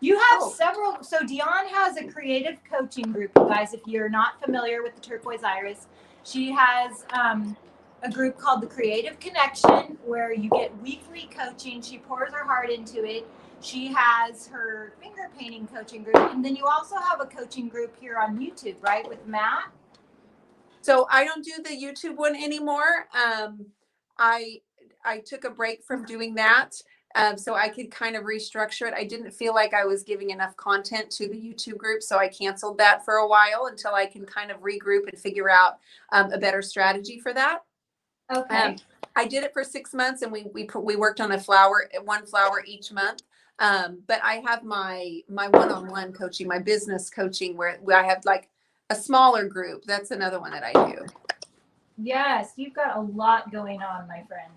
S2: You have
S1: Oh.
S2: several. So Dionne has a creative coaching group, you guys. If you're not familiar with the Turquoise Iris, she has a group called the Creative Connection where you get weekly coaching. She pours her heart into it. She has her finger painting coaching group. And then you also have a coaching group here on YouTube, right? With Matt?
S1: So I don't do the YouTube one anymore. I took a break from doing that. So I could kind of restructure it. I didn't feel like I was giving enough content to the YouTube group. So I canceled that for a while until I can kind of regroup and figure out a better strategy for that.
S2: Okay.
S1: I did it for 6 months and we worked on one flower each month. But I have my one-on-one coaching, my business coaching, where I have like a smaller group. That's another one that I do.
S2: Yes, you've got a lot going on, my friend.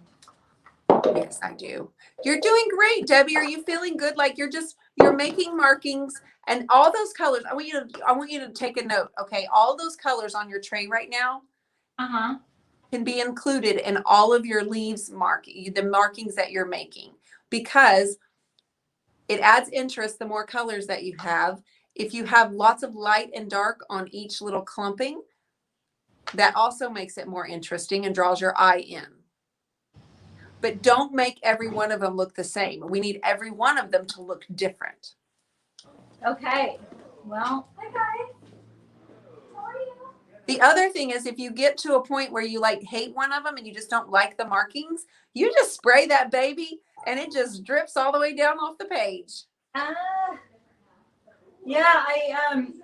S1: Yes, I do. You're doing great, Debbie. Are you feeling good? Like you're making markings and all those colors. I want you to take a note. Okay. All those colors on your tray right now can be included in all of your leaves the markings that you're making, because it adds interest the more colors that you have. If you have lots of light and dark on each little clumping, that also makes it more interesting and draws your eye in. But don't make every one of them look the same. We need every one of them to look different.
S2: Okay. Well,
S3: Hi guys. How are you?
S1: The other thing is, if you get to a point where you like hate one of them and you just don't like the markings, you just spray that baby and it just drips all the way down off the page.
S2: yeah,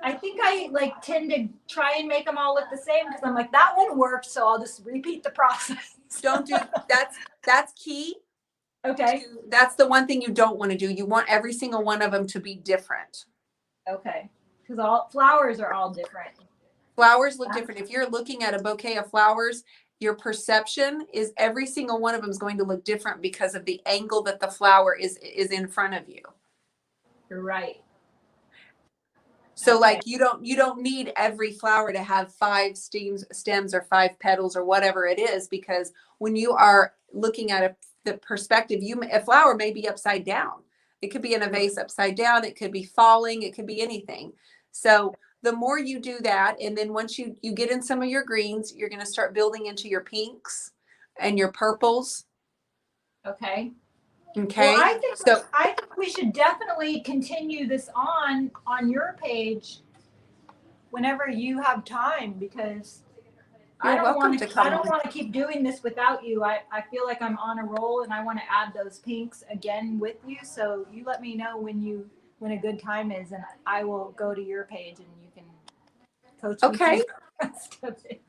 S2: I think I like tend to try and make them all look the same because I'm like, that one worked, so I'll just repeat the process.
S1: Don't do that's key.
S2: Okay.
S1: That's the one thing you don't want to do. You want every single one of them to be different.
S2: Okay. Because all flowers are all different.
S1: Flowers look different. If you're looking at a bouquet of flowers, your perception is every single one of them is going to look different because of the angle that the flower is in front of you.
S2: You're right.
S1: So
S2: Okay.
S1: like you don't need every flower to have 5 stems or 5 petals or whatever it is, because when you are looking at the perspective, a flower may be upside down. It could be in a vase upside down. It could be falling. It could be anything. So the more you do that, and then once you get in some of your greens, you're going to start building into your pinks and your purples.
S2: Okay.
S1: Okay.
S2: Well, I think we should definitely continue this on your page whenever you have time, because I don't want to keep doing this without you. I feel like I'm on a roll and I want to add those pinks again with you. So you let me know when a good time is, and I will go to your page and you can coach me through the rest of it.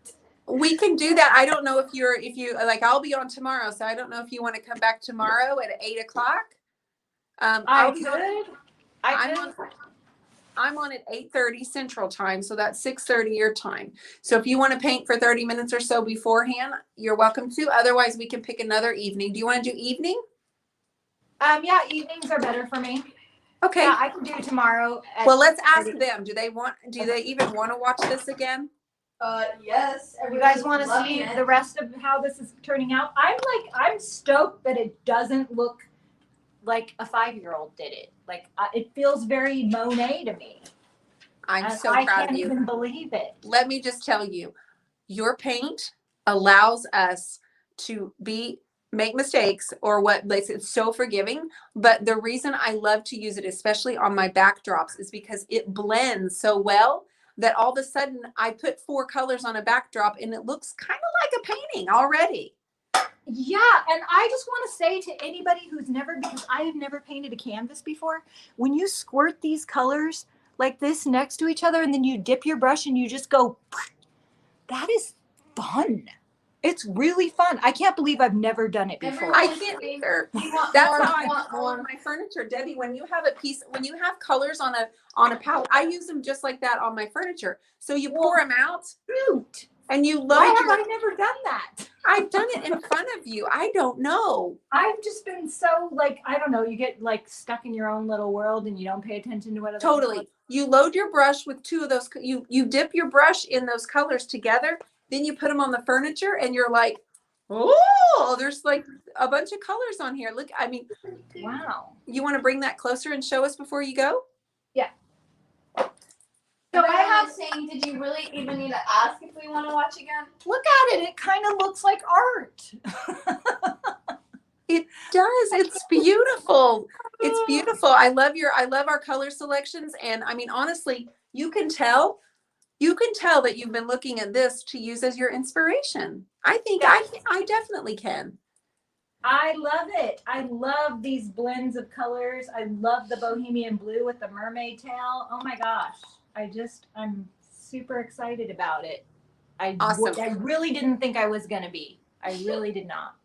S1: We can do that. I don't know if you like, I'll be on tomorrow. So I don't know if you want to come back tomorrow at 8 o'clock. I'm on at 8:30 Central Time. So that's 6:30 your time. So if you want to paint for 30 minutes or so beforehand, you're welcome to. Otherwise, we can pick another evening. Do you want to do evening?
S2: Yeah, evenings are better for me.
S1: Okay.
S2: Yeah, I can do tomorrow.
S1: Well, let's ask them. Do they even want to watch this again?
S3: Yes.
S2: You guys want to see the rest of how this is turning out? I'm stoked that it doesn't look like a 5-year-old did it. Like it feels very Monet to me.
S1: I'm so proud of you.
S2: I can't even believe it.
S1: Let me just tell you, your paint allows us to make mistakes, or it's so forgiving. But the reason I love to use it, especially on my backdrops, is because it blends so well that all of a sudden I put 4 colors on a backdrop and it looks kind of like a painting already.
S2: Yeah, and I just want to say to anybody because I have never painted a canvas before, when you squirt these colors like this next to each other and then you dip your brush and you just go, that is fun. It's really fun. I can't believe I've never done it before.
S1: I can't either. That's how I want all of my furniture, Debbie. When you have colors on a palette, I use them just like that on my furniture. So you pour them out, and you load.
S2: Why have I never done that?
S1: I've done it in front of you. I don't know.
S2: I've just been so I don't know. You get stuck in your own little world and you don't pay attention to what other
S1: Totally.
S2: people.
S1: You load your brush with 2 of those. You dip your brush in those colors together. Then you put them on the furniture and you're like, oh, there's like a bunch of colors on here. Look, I mean,
S2: wow.
S1: You want to bring that closer and show us before you go?
S2: Yeah.
S3: So I have saying, did you really even need to ask if we want to watch again?
S2: Look at it. It kind of looks like art.
S1: It does. It's beautiful. It's beautiful. I love our color selections. And I mean, honestly, you can tell that you've been looking at this to use as your inspiration. I think I definitely can.
S2: I love it. I love these blends of colors. I love the bohemian blue with the mermaid tail. Oh my gosh. I'm super excited about it.
S1: Awesome.
S2: I really didn't think I was going to be. I really did not.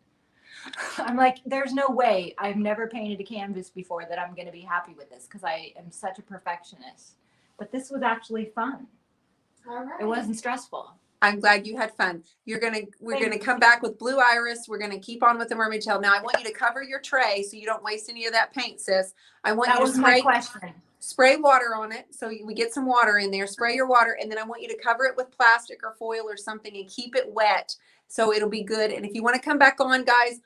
S2: I'm like, there's no way. I've never painted a canvas before that I'm going to be happy with this because I am such a perfectionist. But this was actually fun.
S3: All right.
S2: It wasn't stressful.
S1: I'm glad you had fun. We're gonna come back with blue iris. We're gonna keep on with the mermaid tail. Now I want you to cover your tray so you don't waste any of that paint, sis. I want
S2: That
S1: you to
S2: was my question.
S1: spray water on it. So we get some water in there, spray your water, and then I want you to cover it with plastic or foil or something and keep it wet so it'll be good. And if you want to come back on, guys,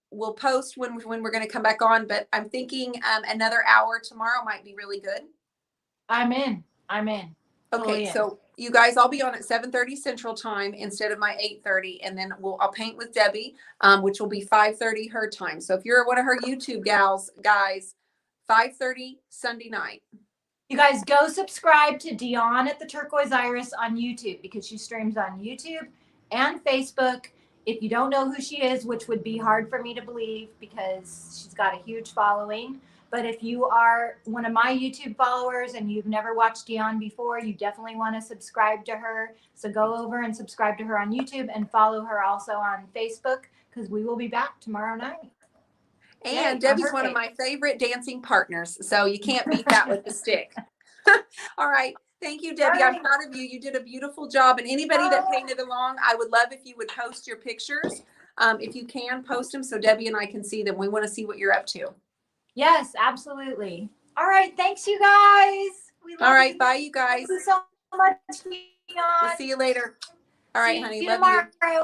S1: we'll post when we're going to come back on, but I'm thinking another hour tomorrow might be really good.
S2: I'm in.
S1: Okay, so you guys, I'll be on at 7:30 Central Time instead of my 8:30, and then I'll paint with Debbie, which will be 5:30 her time. So if you're one of her YouTube gals, guys, 5:30 Sunday night.
S2: You guys go subscribe to Dionne at the Turquoise Iris on YouTube because she streams on YouTube and Facebook. If you don't know who she is, which would be hard for me to believe because she's got a huge following. But if you are one of my YouTube followers and you've never watched Dionne before, you definitely want to subscribe to her. So go over and subscribe to her on YouTube and follow her also on Facebook because we will be back tomorrow night.
S1: And Debbie's one of my favorite dancing partners. So you can't beat that with the stick. All right. Thank you, Debbie. I'm proud of you. You did a beautiful job. And anybody that painted along, I would love if you would post your pictures. If you can, post them so Debbie and I can see them. We want to see what you're up to.
S2: Yes, absolutely. All right. Thanks, you guys.
S1: All right. Bye, you guys.
S2: Thank you so much, Dionne.
S1: We'll see you later. All right, honey.
S2: See you
S1: Love
S2: tomorrow.
S1: you.